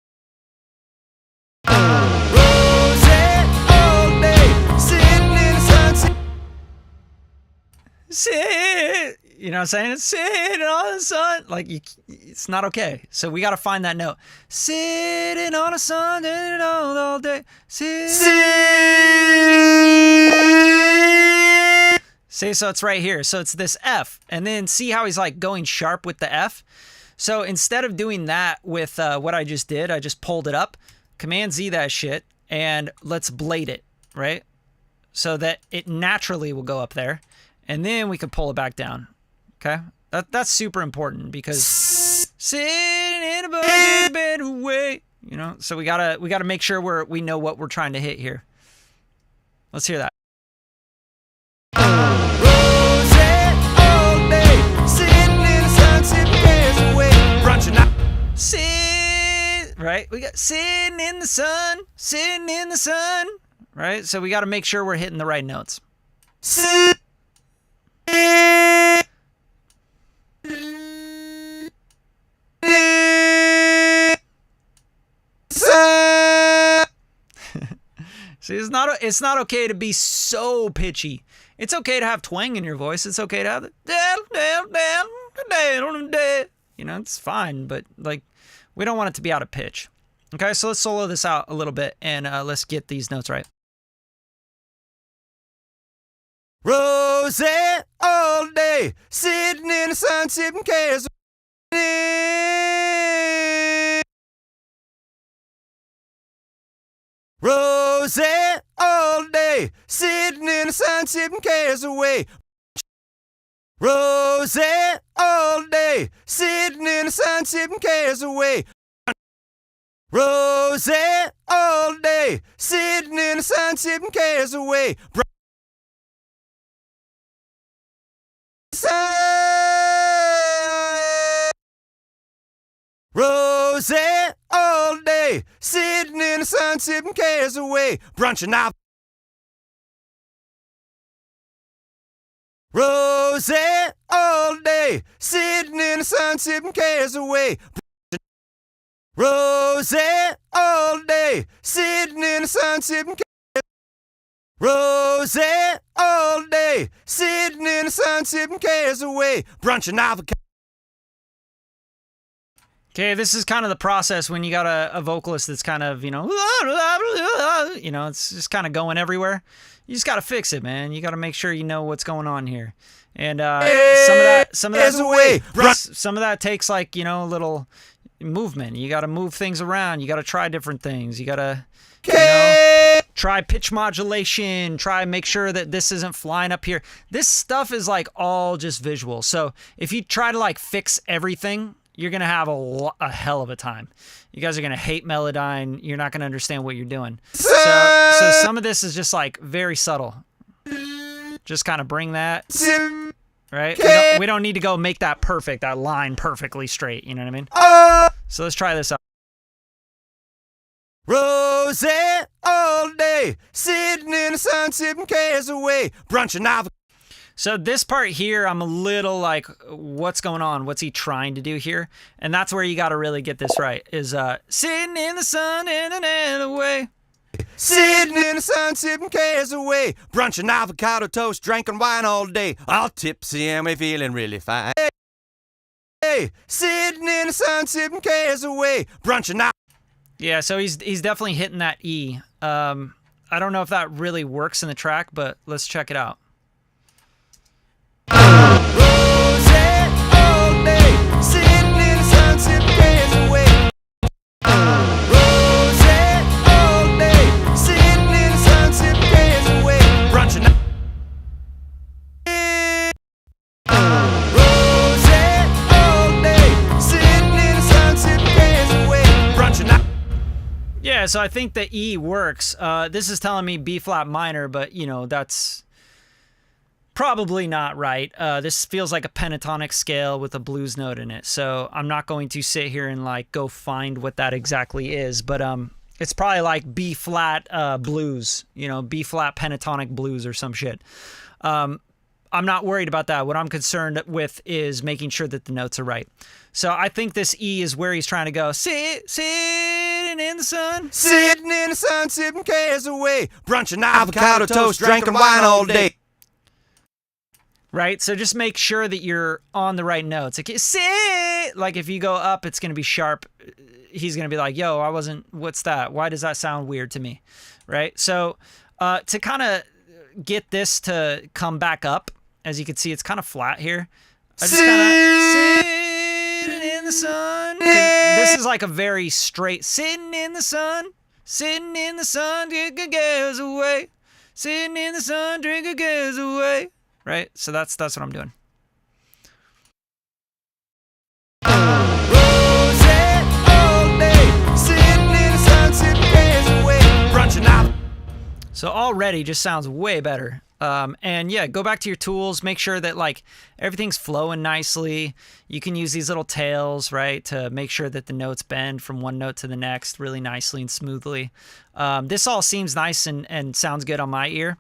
Sit, you know what I'm saying? It's sitting on the sun. Like, it's not okay. So we got to find that note. Sitting on a sun all day. See, so it's right here. So it's this F. And then see how he's like going sharp with the F? So instead of doing that with what I just did, I just pulled it up. Command Z that shit. And let's blade it, right? So that it naturally will go up there. And then we can pull it back down. Okay? That's super important because sitting in a better way. You know, so we gotta make sure we know what we're trying to hit here. Let's hear that. Sit, right? We got sitting in the sun, right? So we got to make sure we're hitting the right notes. See, it's not okay to be so pitchy. It's okay to have twang in your voice. It's okay to have it's fine, but like we don't want it to be out of pitch. Okay, so let's solo this out a little bit and let's get these notes right. Rose all day, sitting in the sun, sipping cares. Rose all day, sitting in the sun, sipping cares away. Rose all day, sitting in the sun, sipping cares away. Rose all day, sitting in the sun, sipping cares away. Rose all day, sitting in the sun, sipping cares away. Brunching out. Rose all day, sitting in the sun, sipping cares away. Rose all day, sitting in the sun, sipping cares. Rose all day, sitting in the sun, sipping cares away. Brunching avocado. Okay, this is kind of the process when you got a vocalist that's kind of, it's just kind of going everywhere. You just got to fix it, man. You got to make sure you know what's going on here. And some of that takes like, a little movement. You got to move things around. You got to try different things. You got to, try pitch modulation, make sure that this isn't flying up here. This stuff is like all just visual. So if you try to like fix everything, you're going to have a hell of a time. You guys are going to hate Melodyne. You're not going to understand what you're doing. So some of this is just like very subtle. Just kind of bring that, right? We don't need to go make that perfect, that line perfectly straight. You know what I mean? So let's try this out. Rose all day, sitting in the sun, sipping cares away. Brunching avocado. So this part here, I'm a little like, what's going on? What's he trying to do here? And that's where you got to really get this right, is sitting in the sun and away. Sitting in the sun, sipping cares away. Brunching avocado toast, drinking wine all day. All tipsy and we feeling really fine. Hey, sitting in the sun, sipping cares away. Brunching avocado. Yeah, so he's definitely hitting that E. I don't know if that really works in the track, but let's check it out. Rose all day, sitting in the sun, sipping cares away. Rose all day, sitting in the sun, sipping cares away. Brunching. Rose all day, sitting in the sun, sipping cares away. Brunching. Yeah, so I think the E works. This is telling me B flat minor, but that's probably not right. This feels like a pentatonic scale with a blues note in it. So I'm not going to sit here and like go find what that exactly is, but it's probably like B flat blues, B flat pentatonic blues or some shit. I'm not worried about that. What I'm concerned with is making sure that the notes are right. So I think this E is where he's trying to go. Sitting in the sun. Sitting in the sun, sipping cares away. Brunching avocado toast, drinking wine all day. Right? So just make sure that you're on the right notes. Like if you go up, it's going to be sharp. He's going to be like, yo, what's that? Why does that sound weird to me? Right? So to kind of get this to come back up, as you can see, it's kind of flat here. I just kind of sitting in the sun. This is like a very straight, sitting in the sun, drinking cares away. Sitting in the sun, drinking cares away. Right? So that's what I'm doing. Rose all day, sitting in the sun, sipping cares away. Brunching out. So already just sounds way better. And yeah, go back to your tools, make sure that like everything's flowing nicely. You can use these little tails, right, to make sure that the notes bend from one note to the next really nicely and smoothly. This all seems nice and sounds good on my ear.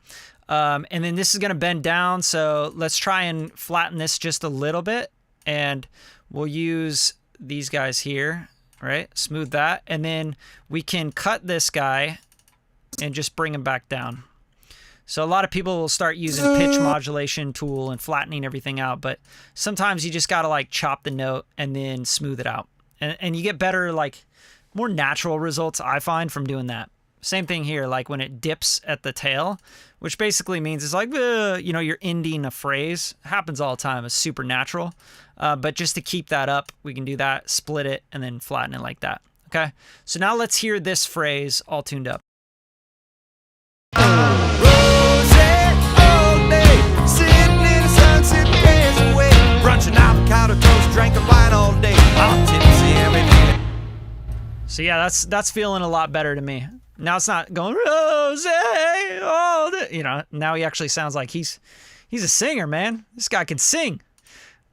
And then this is going to bend down. So let's try and flatten this just a little bit. And we'll use these guys here, right? Smooth that. And then we can cut this guy and just bring him back down. So a lot of people will start using pitch modulation tool and flattening everything out, but sometimes you just got to like chop the note and then smooth it out. And you get better, like more natural results, I find, from doing that. Same thing here, like when it dips at the tail, which basically means it's like, you know, you're ending a phrase. It happens all the time. It's super natural. But just to keep that up, we can do that, split it, and then flatten it like that. Okay? So now let's hear this phrase all tuned up. So yeah, that's feeling a lot better to me. Now it's not going rose all day. You know, now he actually sounds like he's a singer, man. This guy can sing.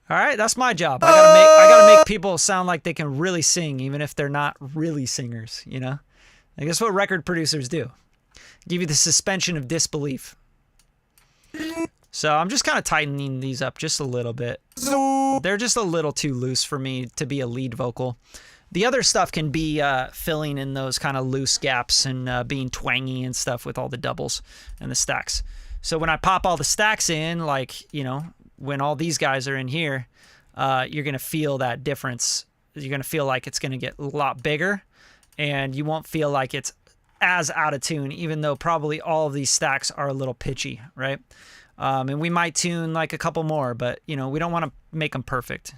All right, that's my job. I gotta make people sound like they can really sing, even if they're not really singers. You know, I guess what record producers do. Give you the suspension of disbelief. So I'm just kind of tightening these up just a little bit. They're just a little too loose for me to be a lead vocal. The other stuff can be filling in those kind of loose gaps and being twangy and stuff with all the doubles and the stacks. So when I pop all the stacks in, like, you know, when all these guys are in here, you're going to feel that difference. You're going to feel like it's going to get a lot bigger, and you won't feel like it's as out of tune, even though probably all of these stacks are a little pitchy, right? And we might tune like a couple more, but, you know, we don't want to make them perfect.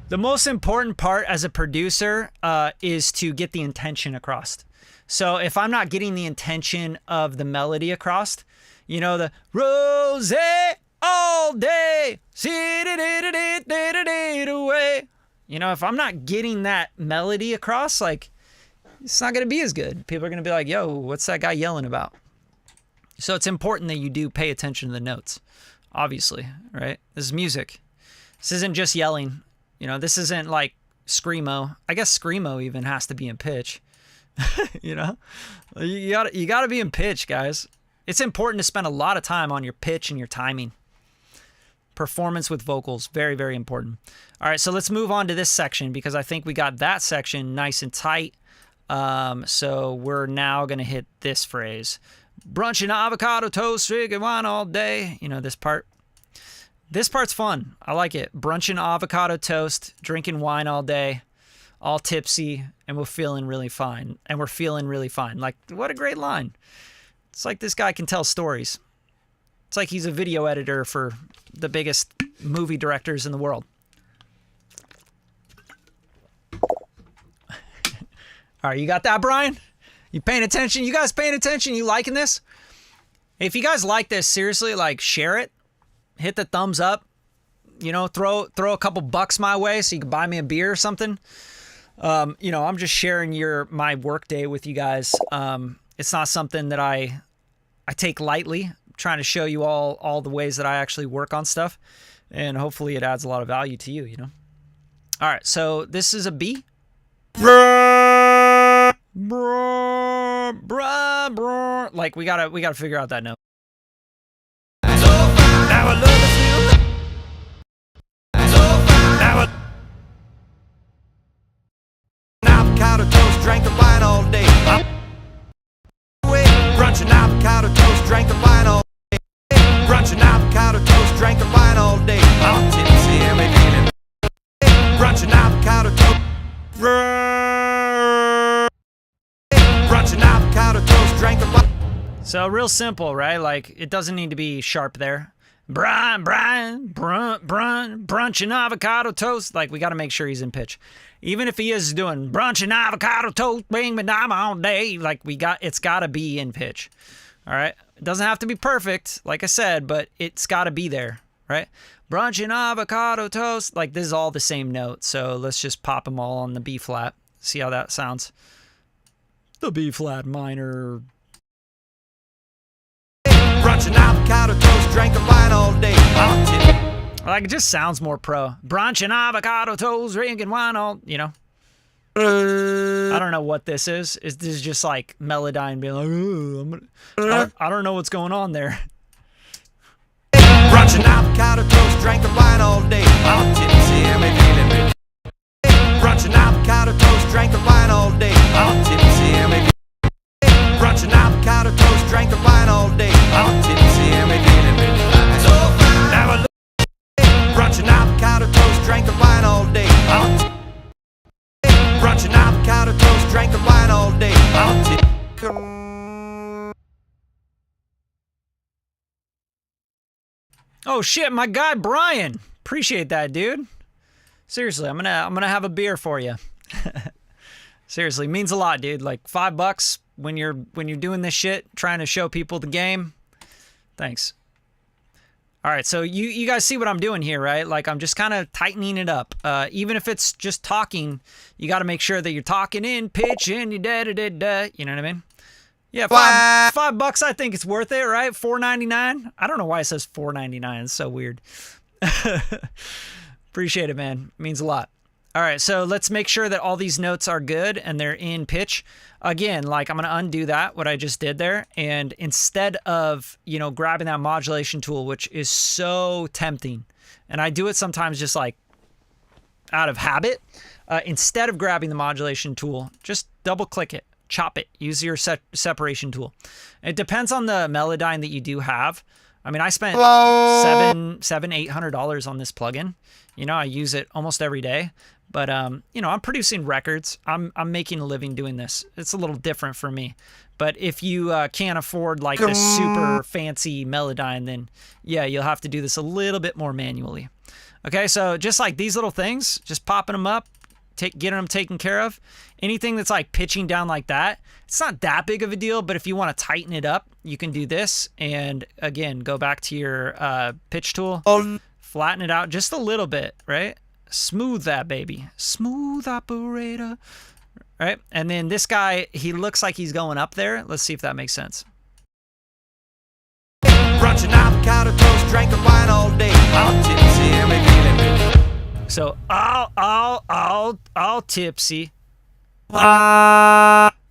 The most important part as a producer is to get the intention across. So if I'm not getting the intention of the melody across, you know, the rose all day, away. You know, if I'm not getting that melody across, like, it's not going to be as good. People are going to be like, yo, what's that guy yelling about? So it's important that you do pay attention to the notes, obviously, right? This is music. This isn't just yelling. You know, this isn't like screamo. I guess screamo even has to be in pitch. You know, you gotta be in pitch, guys. It's important to spend a lot of time on your pitch and your timing. Performance with vocals, very, very important. All right, so let's move on to this section because I think we got that section nice and tight. So we're now gonna hit this phrase. Brunch and avocado toast, drinking wine all day. You know, this part. This part's fun. I like it. Brunch and avocado toast, drinking wine all day, all tipsy, and we're feeling really fine. And we're feeling really fine. Like, what a great line. It's like this guy can tell stories. It's like he's a video editor for the biggest movie directors in the world. All right, you got that, Brian? You paying attention? You guys paying attention? You liking this? If you guys like this, seriously, like, share it. Hit the thumbs up. You know, throw a couple bucks my way so you can buy me a beer or something. You know, I'm just sharing my work day with you guys. It's not something that I take lightly. I'm trying to show you all the ways that I actually work on stuff, and hopefully it adds a lot of value to you, you know. All right, so this is a B. Like we gotta figure out that note. Avocado toast, drank the wine all day. Brunch and avocado toast, drank the wine all day. Brunch and avocado toast, drank the wine all day. I'm tipsy and we feeling. Brunch and avocado toast. Brunch and avocado toast, drank the wine. So real simple, right? Like, it doesn't need to be sharp there. Brunch and avocado toast. Like, we got to make sure he's in pitch. Even if he is doing brunch and avocado toast, bring me down all day. Like, it's got to be in pitch. All right. It doesn't have to be perfect, like I said, but it's got to be there, right? Brunch and avocado toast. Like, this is all the same note, so let's just pop them all on the B flat. See how that sounds. The B flat minor. Brunch and avocado toast, drinking wine all day. Like, it just sounds more pro. Brunch and avocado toast, drinking wine all, you know. I don't know what this is. Is this just like Melodyne being like, ooh, I don't know what's going on there. Brunch and avocado toast, drinking wine all day. I'm tipsy and me feeling rich. Brunch and avocado toast, drinking wine all day. I'm tipsy and me. Brunch and avocado toast, drinking wine all day. I'm tipsy and me feeling rich. So fine. Now I look. Brunch and avocado toast, drinking wine all day. Brunch and avocado toast, drinking wine all day. Oh shit, my guy Brian. Appreciate that, dude. Seriously, I'm gonna have a beer for you. Seriously, means a lot, dude. Like $5 when you're doing this shit, trying to show people the game. Thanks. All right, so you guys see what I'm doing here, right? Like, I'm just kind of tightening it up. Even if it's just talking, you got to make sure that you're talking in pitch and you da-da-da-da. You know what I mean? Yeah, $5 I think it's worth it, right? $4.99. I don't know why it says $4.99. It's so weird. Appreciate it, man. It means a lot. All right, so let's make sure that all these notes are good and they're in pitch. Again, like, I'm going to undo that, what I just did there. And instead of, you know, grabbing that modulation tool, which is so tempting, and I do it sometimes just like out of habit, instead of grabbing the modulation tool, just double click it, chop it, use your separation tool. It depends on the Melodyne that you do have. I mean, I spent $800 on this plugin. You know, I use it almost every day. But, you know, I'm producing records. I'm making a living doing this. It's a little different for me. But if you can't afford, like, this super fancy Melodyne, then, yeah, you'll have to do this a little bit more manually. Okay, so just like these little things, just popping them up, getting them taken care of. Anything that's, like, pitching down like that, it's not that big of a deal. But if you want to tighten it up, you can do this. And, again, go back to your pitch tool, flatten it out just a little bit, right? Smooth that baby. Smooth operator. Right? And then this guy, he looks like he's going up there. Let's see if that makes sense. Brunch and avocado toast, drinking wine all day. I'm tipsy and me feeling rich. So all tipsy.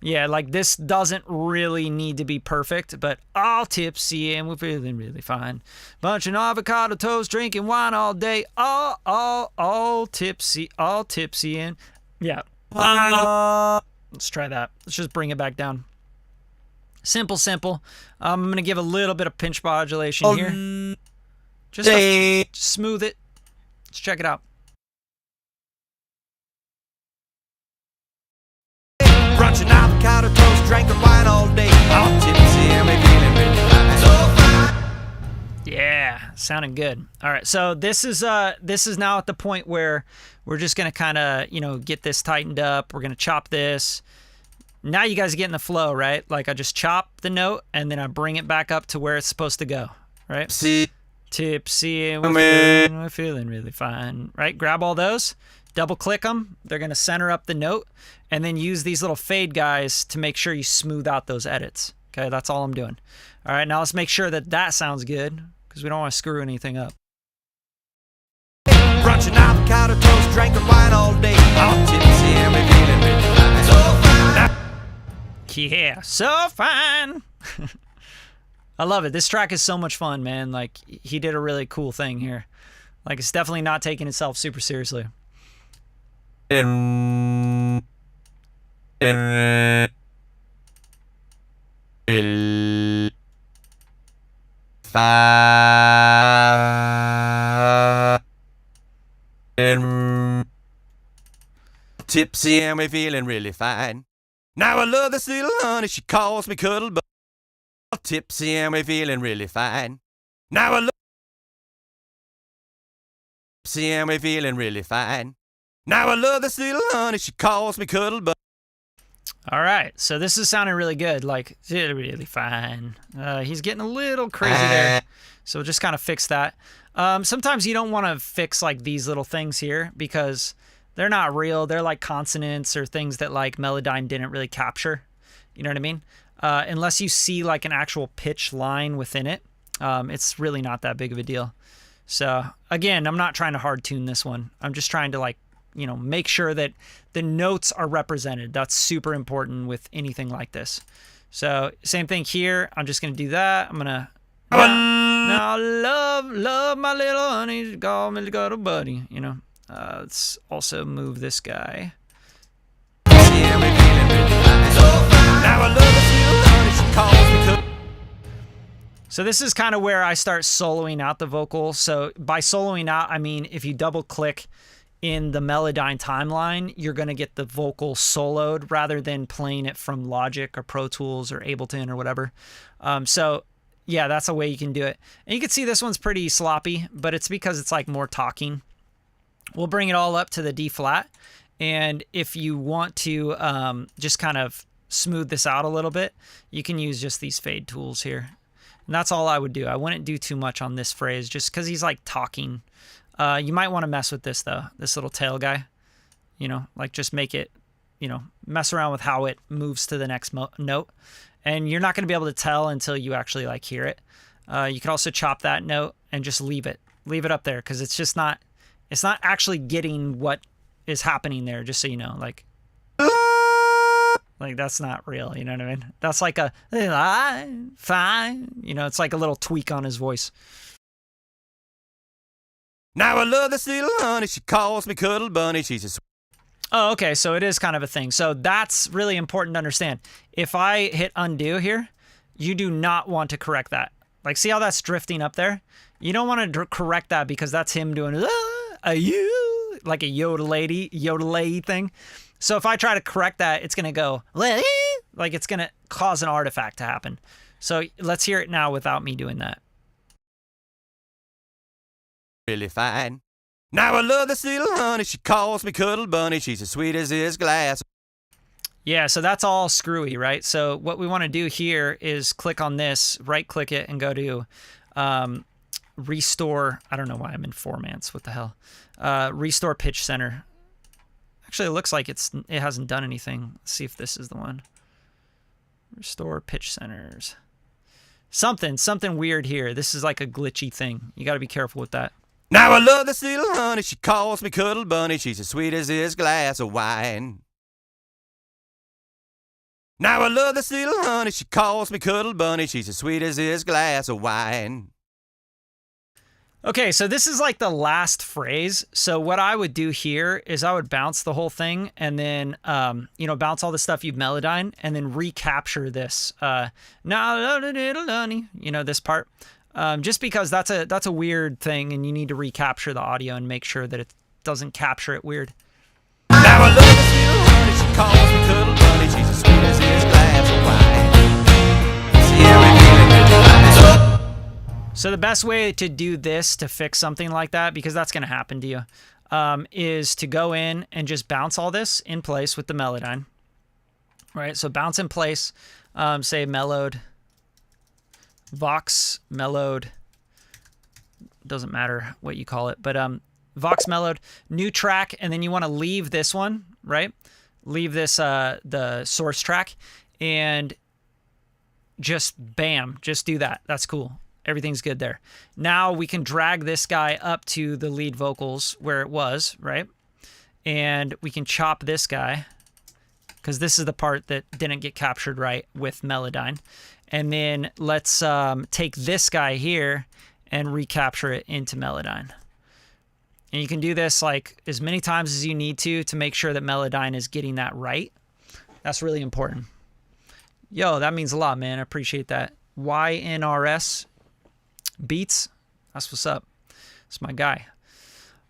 Yeah, like, this doesn't really need to be perfect, but all tipsy and we're feeling really fine. Bunch of avocado toast, drinking wine all day. All tipsy and yeah. Let's try that. Let's just bring it back down. Simple. I'm gonna give a little bit of pinch modulation here. Just smooth it. Let's check it out. Brunch and avocado toast, drinking wine all day. I'm tipsy and me feeling rich. So fine. Yeah, sounding good. All right, so this is now at the point where we're just gonna kind of, you know, get this tightened up. We're gonna chop this. Now you guys are getting the flow, right? Like, I just chop the note and then I bring it back up to where it's supposed to go, right? Tipsy and we're feeling really fine, right? Grab all those, double click them. They're gonna center up the note, and then use these little fade guys to make sure you smooth out those edits. Okay, that's all I'm doing. All right, now let's make sure that that sounds good, because we don't want to screw anything up. Brunch and avocado toast, drinking wine all day. I'm tipsy and me feeling rich. So fine. Yeah, so fine. I love it. This track is so much fun, man. Like, he did a really cool thing here. Like, it's definitely not taking itself super seriously. Tipsy and we feeling really fine. Now I love this little honey, she calls me cuddle, but tipsy and we feeling really fine. Now I love tipsy and we feeling really fine. Now I love this little honey, she calls me cuddle, but All right, so this is sounding really good, like really fine. He's getting a little crazy there, so we'll just kind of fix that. Sometimes you don't want to fix like these little things here because they're not real. They're like consonants or things that like Melodyne didn't really capture. You know what I mean? Unless you see like an actual pitch line within it, it's really not that big of a deal. So again, I'm not trying to hard tune this one. I'm just trying to like, you know, make sure that the notes are represented. That's super important with anything like this. So same thing here. I'm just going to do that. I'm going to now love my little honey. Call me little buddy. You know, let's also move this guy. So this is kind of where I start soloing out the vocal. So by soloing out, I mean, if you double click in the Melodyne timeline, you're going to get the vocal soloed rather than playing it from Logic or Pro Tools or Ableton or whatever. So yeah, that's a way you can do it. And you can see this one's pretty sloppy, but it's because it's like more talking. We'll bring it all up to the D flat. And if you want to just kind of smooth this out a little bit, you can use just these fade tools here. And that's all I would do. I wouldn't do too much on this phrase just because he's like talking. You might want to mess with this though, this little tail guy, you know, like just make it, you know, mess around with how it moves to the next note. And you're not going to be able to tell until you actually like hear it. You can also chop that note and just leave it up there because it's just not, it's not actually getting what is happening there, just so you know, like that's not real, you know what I mean? That's like a fine, you know, it's like a little tweak on his voice. Now I love this little honey, she calls me Cuddle Bunny, she's a... Oh, okay, so it is kind of a thing. So that's really important to understand. If I hit undo here, you do not want to correct that. Like, see how that's drifting up there? You don't want to correct that because that's him doing you, like a yodelay thing. So if I try to correct that, it's going to go like it's going to cause an artifact to happen. So let's hear it now without me doing that. Really fine. Now I love this little honey, she calls me Cuddle Bunny, she's as sweet as this glass. Yeah, so that's all screwy, right? So what we want to do here is click on this, right click it, and go to restore. I don't know why I'm in formats. What the hell? Restore pitch center. Actually, it looks like it hasn't done anything. Let's see if this is the one. Restore pitch centers. Something weird here. This is like a glitchy thing. You got to be careful with that. Now I love this little honey, she calls me Cuddle Bunny, she's as sweet as this glass of wine. Now I love this little honey, she calls me Cuddle Bunny, she's as sweet as this glass of wine. Okay, so this is like the last phrase. So what I would do here is I would bounce the whole thing and then, you know, bounce all the stuff you've Melodyne and then recapture this. Now, you know, this part. Just because that's a weird thing and you need to recapture the audio and make sure that it doesn't capture it weird. Now I love this little honey, she calls me Cuddle Bunny, she's as sweet as this glass of wine. So the best way to do this, to fix something like that, because that's going to happen to you, is to go in and just bounce all this in place with the Melodyne. Right, so bounce in place, say mellowed, Vox mellowed, doesn't matter what you call it, but Vox mellowed, new track, and then you want to leave this one, right? Leave this, the source track, and just bam, just do that. That's cool. Everything's good there. Now we can drag this guy up to the lead vocals where it was, right? And we can chop this guy because this is the part that didn't get captured right with Melodyne. And then let's take this guy here and recapture it into Melodyne. And you can do this like as many times as you need to make sure that Melodyne is getting that right. That's really important. Yo, that means a lot, man. I appreciate that. YNRS Beats. That's what's up. It's my guy.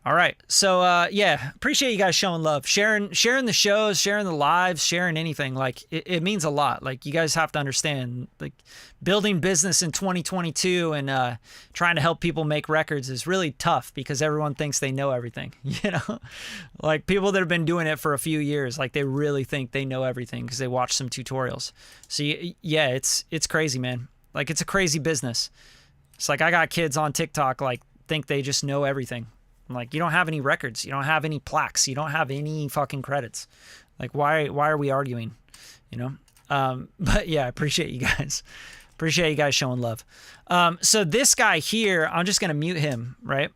All right. So yeah, appreciate you guys showing love, sharing the shows, sharing the lives, sharing anything. Like it means a lot. Like you guys have to understand, like building business in 2022 and trying to help people make records is really tough because everyone thinks they know everything. You know, like people that have been doing it for a few years, like they really think they know everything because they watch some tutorials. So yeah, it's crazy, man. Like it's a crazy business. It's like I got kids on TikTok like think they just know everything. I'm like, you don't have any records. You don't have any plaques. You don't have any fucking credits. Like, why are we arguing? You know? But yeah, I appreciate you guys. Appreciate you guys showing love. So this guy here, I'm just going to mute him, right?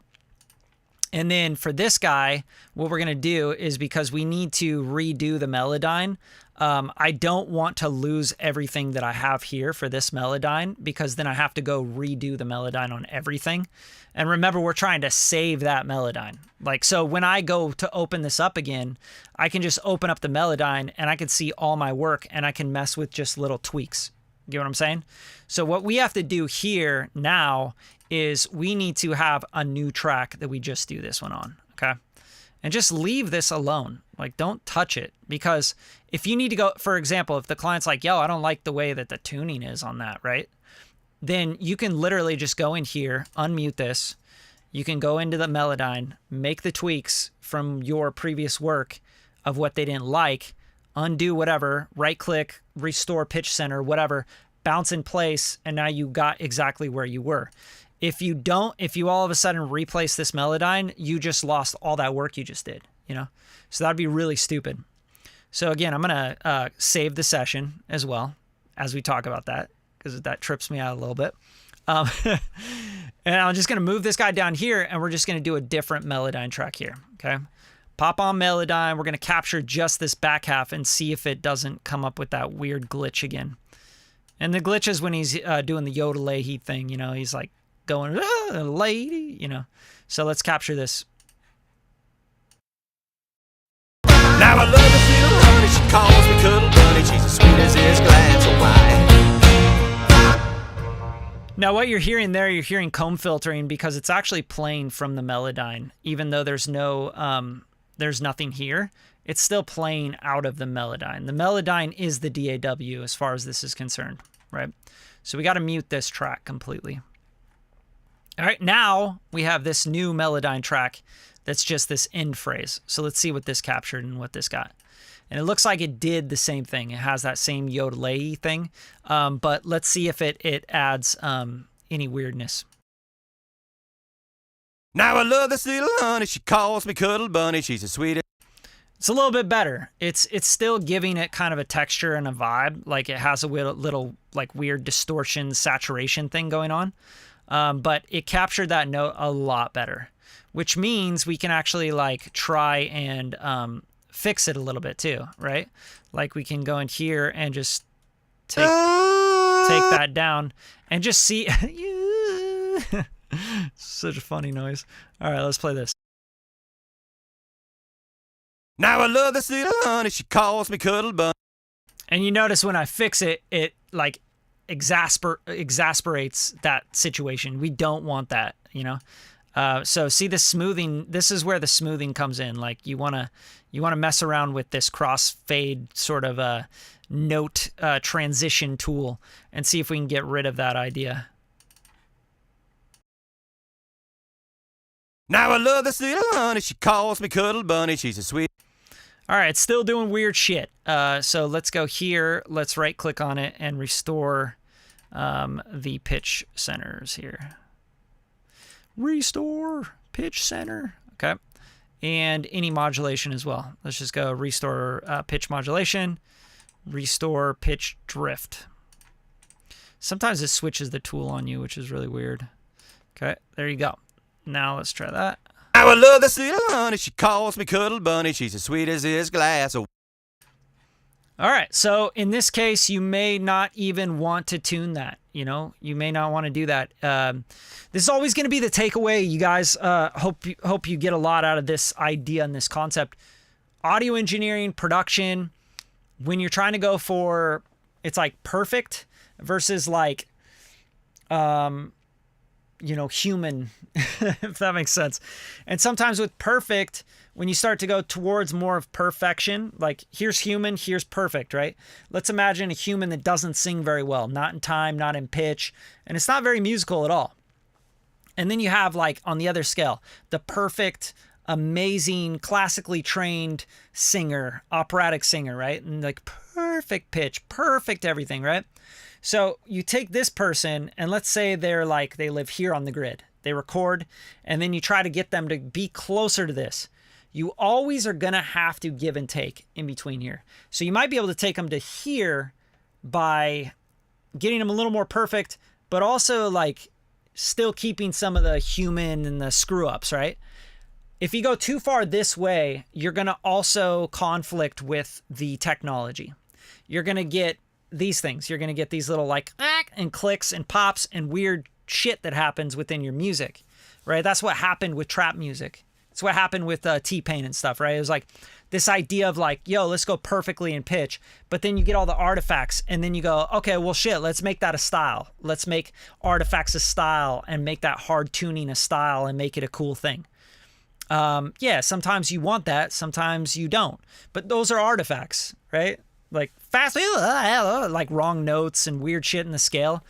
And then for this guy, what we're going to do is because we need to redo the Melodyne, I don't want to lose everything that I have here for this Melodyne because then I have to go redo the Melodyne on everything. And remember, we're trying to save that Melodyne. Like, so when I go to open this up again, I can just open up the Melodyne and I can see all my work and I can mess with just little tweaks. You know what I'm saying? So what we have to do here now is we need to have a new track that we just do this one on, okay? And just leave this alone. Like, don't touch it. Because if you need to go, for example, if the client's like, yo, I don't like the way that the tuning is on that, right? Then you can literally just go in here, unmute this. You can go into the Melodyne, make the tweaks from your previous work of what they didn't like, undo whatever, right click, restore pitch center, whatever, bounce in place, and now you got exactly where you were. If you all of a sudden replace this Melodyne, you just lost all that work you just did, you know? So that'd be really stupid. So again, I'm going to save the session as well as we talk about that because that trips me out a little bit. And I'm just going to move this guy down here and we're just going to do a different Melodyne track here, okay? Pop on Melodyne. We're going to capture just this back half and see if it doesn't come up with that weird glitch again. And the glitch is when he's doing the yodel-lay thing, you know, he's like going, lady, you know. So let's capture this. Now I love this little honey, she calls me cuddle bunny. She's as sweet as this glass of wine. Now what you're hearing there, you're hearing comb filtering because it's actually playing from the Melodyne, even though there's nothing here. It's still playing out of the Melodyne. The Melodyne is the DAW as far as this is concerned, right? So we got to mute this track completely. All right, now we have this new Melodyne track that's just this end phrase. So let's see what this captured and what this got. And it looks like it did the same thing. It has that same yodel-lay thing, but let's see if it adds any weirdness. Now I love this little honey, she calls me cuddle bunny. She's as sweet as... It's a little bit better. It's still giving it kind of a texture and a vibe. Like it has a little like weird distortion, saturation thing going on. But it captured that note a lot better, which means we can actually like try and fix it a little bit too, right? Like we can go in here and just take that down and just see. Such a funny noise. All right, let's play this. Now I love this little honey, she calls me cuddle bunny. And you notice when I fix it, it like exasperates that situation. We don't want that, you know? So see the smoothing, this is where the smoothing comes in. Like you wanna mess around with this crossfade sort of a note transition tool and see if we can get rid of that idea. Now I love this little honey, she calls me cuddle bunny. She's a sweet... All right, it's still doing weird shit. So let's go here. Let's right click on it and restore the pitch centers here. Restore pitch center. Okay. And any modulation as well. Let's just go restore pitch modulation, restore pitch drift. Sometimes it switches the tool on you, which is really weird. Okay, there you go. Now let's try that. Now I love this little honey, she calls me cuddle bunny. She's as sweet as this glass of... All right, so in this case, you may not even want to tune that, you know? You may not want to do that. This is always going to be the takeaway, you guys. Hope you get a lot out of this idea and this concept. Audio engineering, production, when you're trying to go for, it's like perfect versus like, you know, human, if that makes sense. And sometimes with perfect, when you start to go towards more of perfection, like here's human, here's perfect, right? Let's imagine a human that doesn't sing very well, not in time, not in pitch, and it's not very musical at all. And then you have, like, on the other scale, the perfect, amazing, classically trained singer, operatic singer, right? And like perfect pitch, perfect everything, right? So you take this person and let's say they're like, they live here on the grid. They record, and then you try to get them to be closer to this. You always are going to have to give and take in between here. So you might be able to take them to here by getting them a little more perfect, but also like still keeping some of the human and the screw ups, right? If you go too far this way, you're going to also conflict with the technology. You're going to get these things. You're going to get these little like and clicks and pops and weird shit that happens within your music, right? That's what happened with trap music. It's what happened with T-Pain and stuff, right? It was like this idea of like, yo, let's go perfectly in pitch. But then you get all the artifacts and then you go, okay, well, shit, let's make that a style. Let's make artifacts a style and make that hard tuning a style and make it a cool thing. Yeah, sometimes you want that. Sometimes you don't. But those are artifacts, right? Like fast, like wrong notes and weird shit in the scale.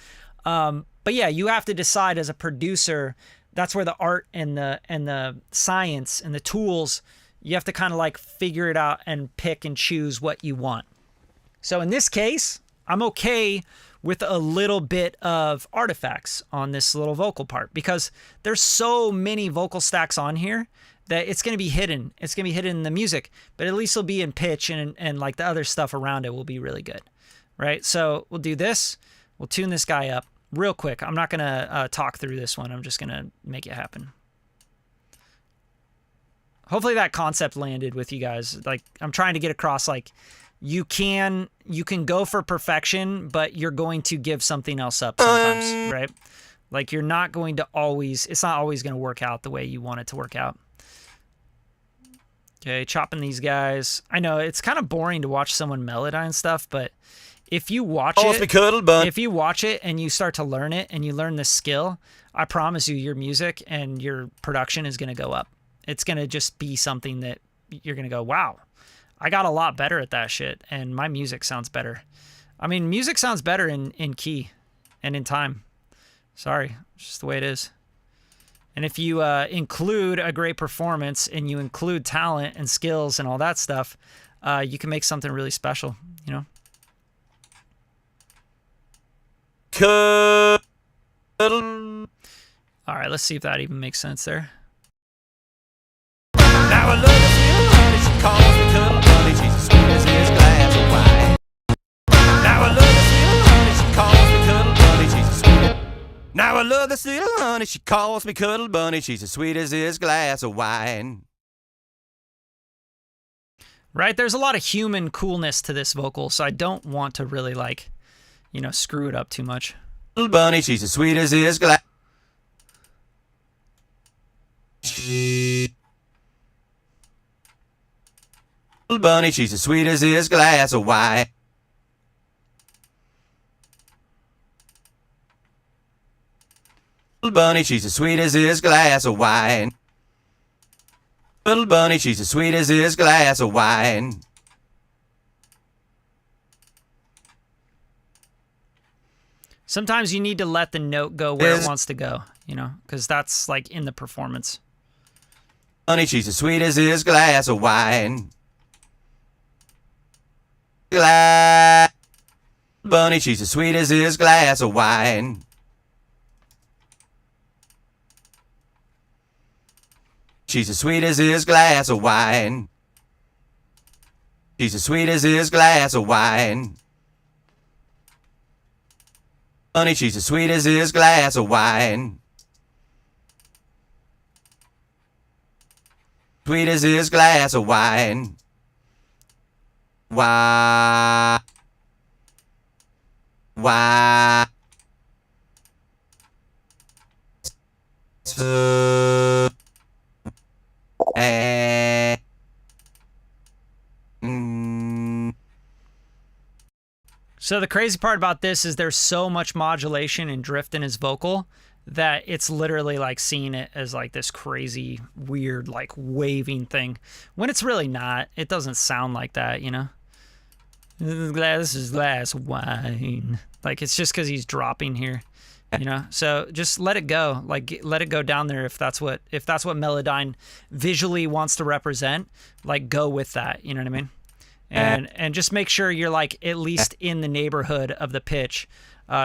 But yeah, you have to decide as a producer. That's where the art and the science and the tools, you have to kind of like figure it out and pick and choose what you want. So in this case, I'm okay with a little bit of artifacts on this little vocal part because there's so many vocal stacks on here that it's going to be hidden. It's going to be hidden in the music, but at least it'll be in pitch and like the other stuff around it will be really good, right? So we'll do this. We'll tune this guy up real quick. I'm not going to talk through this one. I'm just going to make it happen. Hopefully that concept landed with you guys. Like I'm trying to get across like you can go for perfection, but you're going to give something else up sometimes, right? Like you're not going to always, it's not always going to work out the way you want it to work out. Okay, chopping these guys. I know it's kind of boring to watch someone melodize stuff, but if you watch if you watch it and you start to learn it and you learn this skill, I promise you your music and your production is going to go up. It's going to just be something that you're going to go, wow, I got a lot better at that shit and my music sounds better. I mean, music sounds better in key and in time. Sorry, it's just the way it is. And if you include a great performance and you include talent and skills and all that stuff, you can make something really special, you know? All right, let's see if that even makes sense there. Now I love this little honey, she calls me cuddle bunny, she's as sweet as this glass of wine. Now I love this little honey, she calls me cuddle bunny, she's as sweet. Now I love this little honey, she calls me cuddle bunny, she's as sweet as this glass of wine. Right, there's a lot of human coolness to this vocal, so I don't want to really like, you know, screw it up too much. Little bunny, she's as sweet as this glass. Little bunny, she's as sweet as this glass of wine. Little bunny, she's as sweet as this glass of wine. Little bunny, she's as sweet as this glass of wine. Sometimes you need to let the note go where it wants to go, you know, because that's like in the performance. Honey, she's as sweet as this glass of wine. Bunny, she's as sweet as this glass of wine. She's as sweet as this glass of wine. She's as sweet as this glass of wine. Honey, she's as sweet as this glass of wine. Sweet as this glass of wine. Why? Why? So the crazy part about this is there's so much modulation and drift in his vocal that it's literally like seeing it as like this crazy, weird, like waving thing when it's really not. It doesn't sound like that, you know? This is glass of wine. Like it's just because he's dropping here, you know? So just let it go. Like let it go down there if that's what Melodyne visually wants to represent. Like go with that, you know what I mean? And just make sure you're like at least in the neighborhood of the pitch,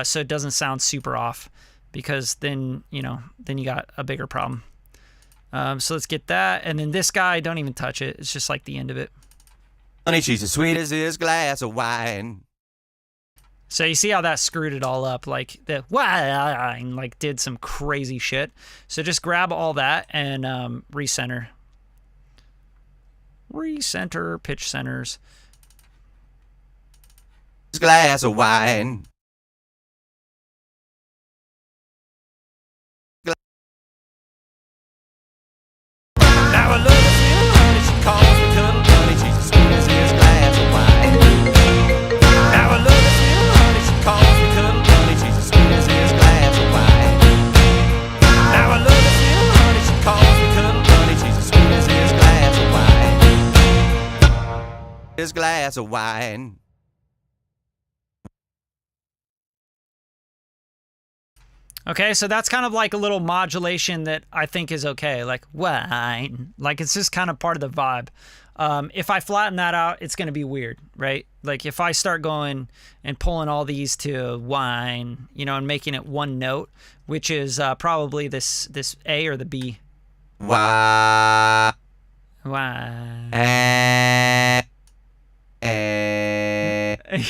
so it doesn't sound super off, because then you got a bigger problem. So let's get that, and then this guy, don't even touch it. It's just like the end of it. Honey, she's as sweet as this glass of wine. So you see how that screwed it all up, like the wine, like did some crazy shit. So just grab all that and recenter, pitch centers. Glass of wine. Now I love this little honey, she calls me cuddle bunny. She's as sweet as this glass of wine. Now I love this little honey, she calls me cuddle bunny. She's as sweet as this glass of wine. Now I love this little honey, she calls me cuddle bunny. She's as sweet as this glass of wine. This glass of wine. Okay, so that's kind of like a little modulation that I think is okay, like wine. Like it's just kind of part of the vibe. If I flatten that out, it's going to be weird, right? Like if I start going and pulling all these to wine, you know, and making it one note, which is probably this A or the B. Wine.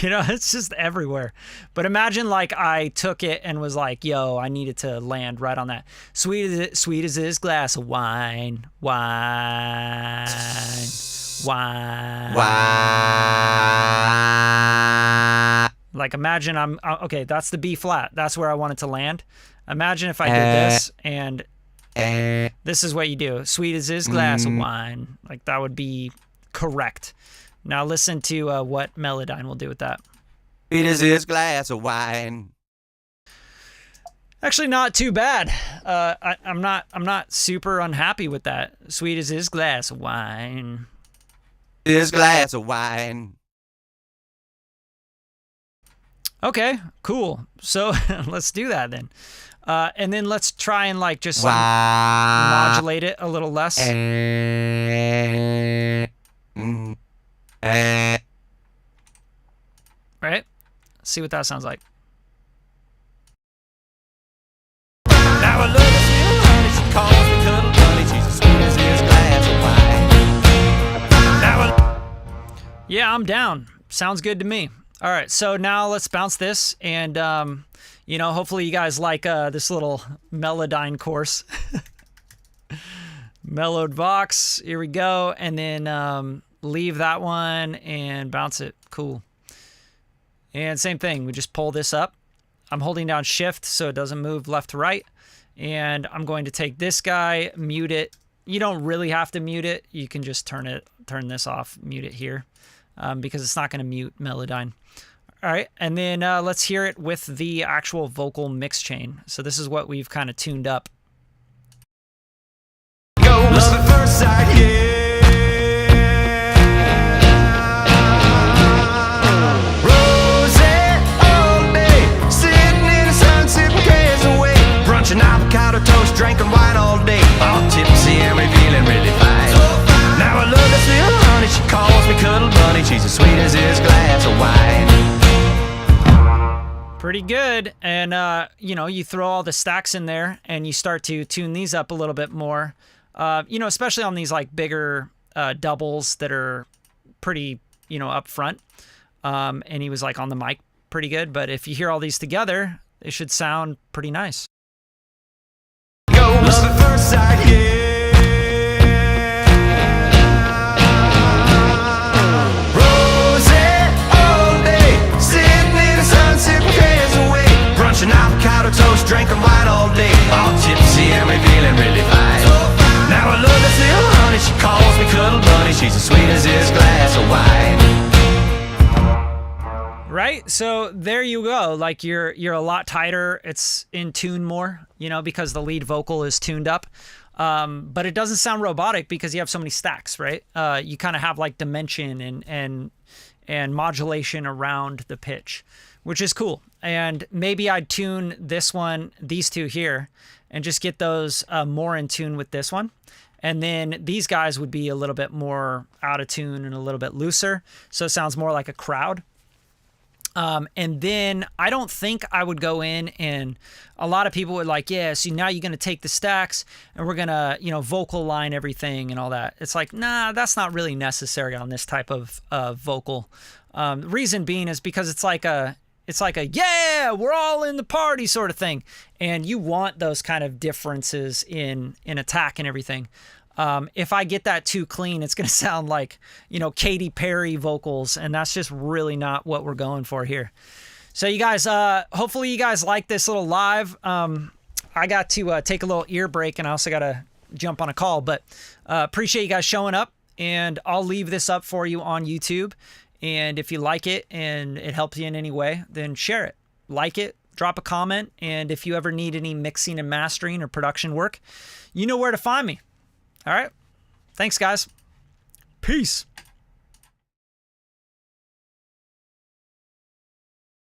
You know, it's just everywhere. But imagine like I took it and was like, yo, I needed to land right on that. Sweet as this glass of wine. Wine. Like imagine I'm okay, that's the B flat. That's where I wanted to land. Imagine if I did this and this is what you do. Sweet as this glass of wine. Like that would be correct. Now listen to what Melodyne will do with that. Sweet as this glass of wine. Actually, not too bad. I'm not super unhappy with that. Sweet as this glass of wine. This glass of wine. Okay, cool. So let's do that then. And then let's try and like just modulate it a little less. Right? See what that sounds like. Now I love this little honey, she calls me cuddle bunny. She's as sweet as this glass of wine. Yeah, I'm down. Sounds good to me. All right, so now let's bounce this, and you know, hopefully you guys like this little Melodyne course. Mellowed Vox, here we go, and then leave that one and bounce it. Cool. And same thing, we just pull this up. I'm holding down shift so it doesn't move left to right. And I'm going to take this guy, mute it. You don't really have to mute it. You can just turn this off, mute it here, because it's not going to mute Melodyne. All right, and then let's hear it with the actual vocal mix chain. So this is what we've kind of tuned up. Love at first sight, yeah. Brunching avocado toast, drinking wine all day. All tipsy and we feeling really fine. Now I love this little honey, she calls me cuddle bunny. She's as sweet as this glass of wine. Pretty good. And you know, you throw all the stacks in there and you start to tune these up a little bit more. You know, especially on these like bigger doubles that are pretty, you know, up front. And he was like on the mic pretty good, but if you hear all these together, it should sound pretty nice. Love at first sight, yeah. Rosé all day, sitting in the sun, sipping cares away. Brunching avocado toast, drinking wine all day. All tipsy and we feeling really fine. Now I love this little honey, she calls me cuddle bunny. She's as sweet as this glass of wine. Right? So there you go. Like you're a lot tighter. It's in tune more, you know, because the lead vocal is tuned up. But it doesn't sound robotic because you have so many stacks, right? You kind of have like dimension and modulation around the pitch, which is cool. And maybe I'd tune these two here, and just get those more in tune with this one. And then these guys would be a little bit more out of tune and a little bit looser. So it sounds more like a crowd. And then I don't think I would go in, and a lot of people would like, yeah, so now you're going to take the stacks and we're going to, you know, vocal line everything and all that. It's like, nah, that's not really necessary on this type of vocal. The reason being is because it's like a, yeah, we're all in the party sort of thing. And you want those kind of differences in attack and everything. If I get that too clean, it's going to sound like, you know, Katy Perry vocals, and that's just really not what we're going for here. So you guys, hopefully you guys like this little live. I got to take a little ear break, and I also got to jump on a call, but appreciate you guys showing up, and I'll leave this up for you on YouTube. And if you like it and it helps you in any way, then share it, like it, drop a comment. And if you ever need any mixing and mastering or production work, you know where to find me. All right. Thanks, guys. Peace.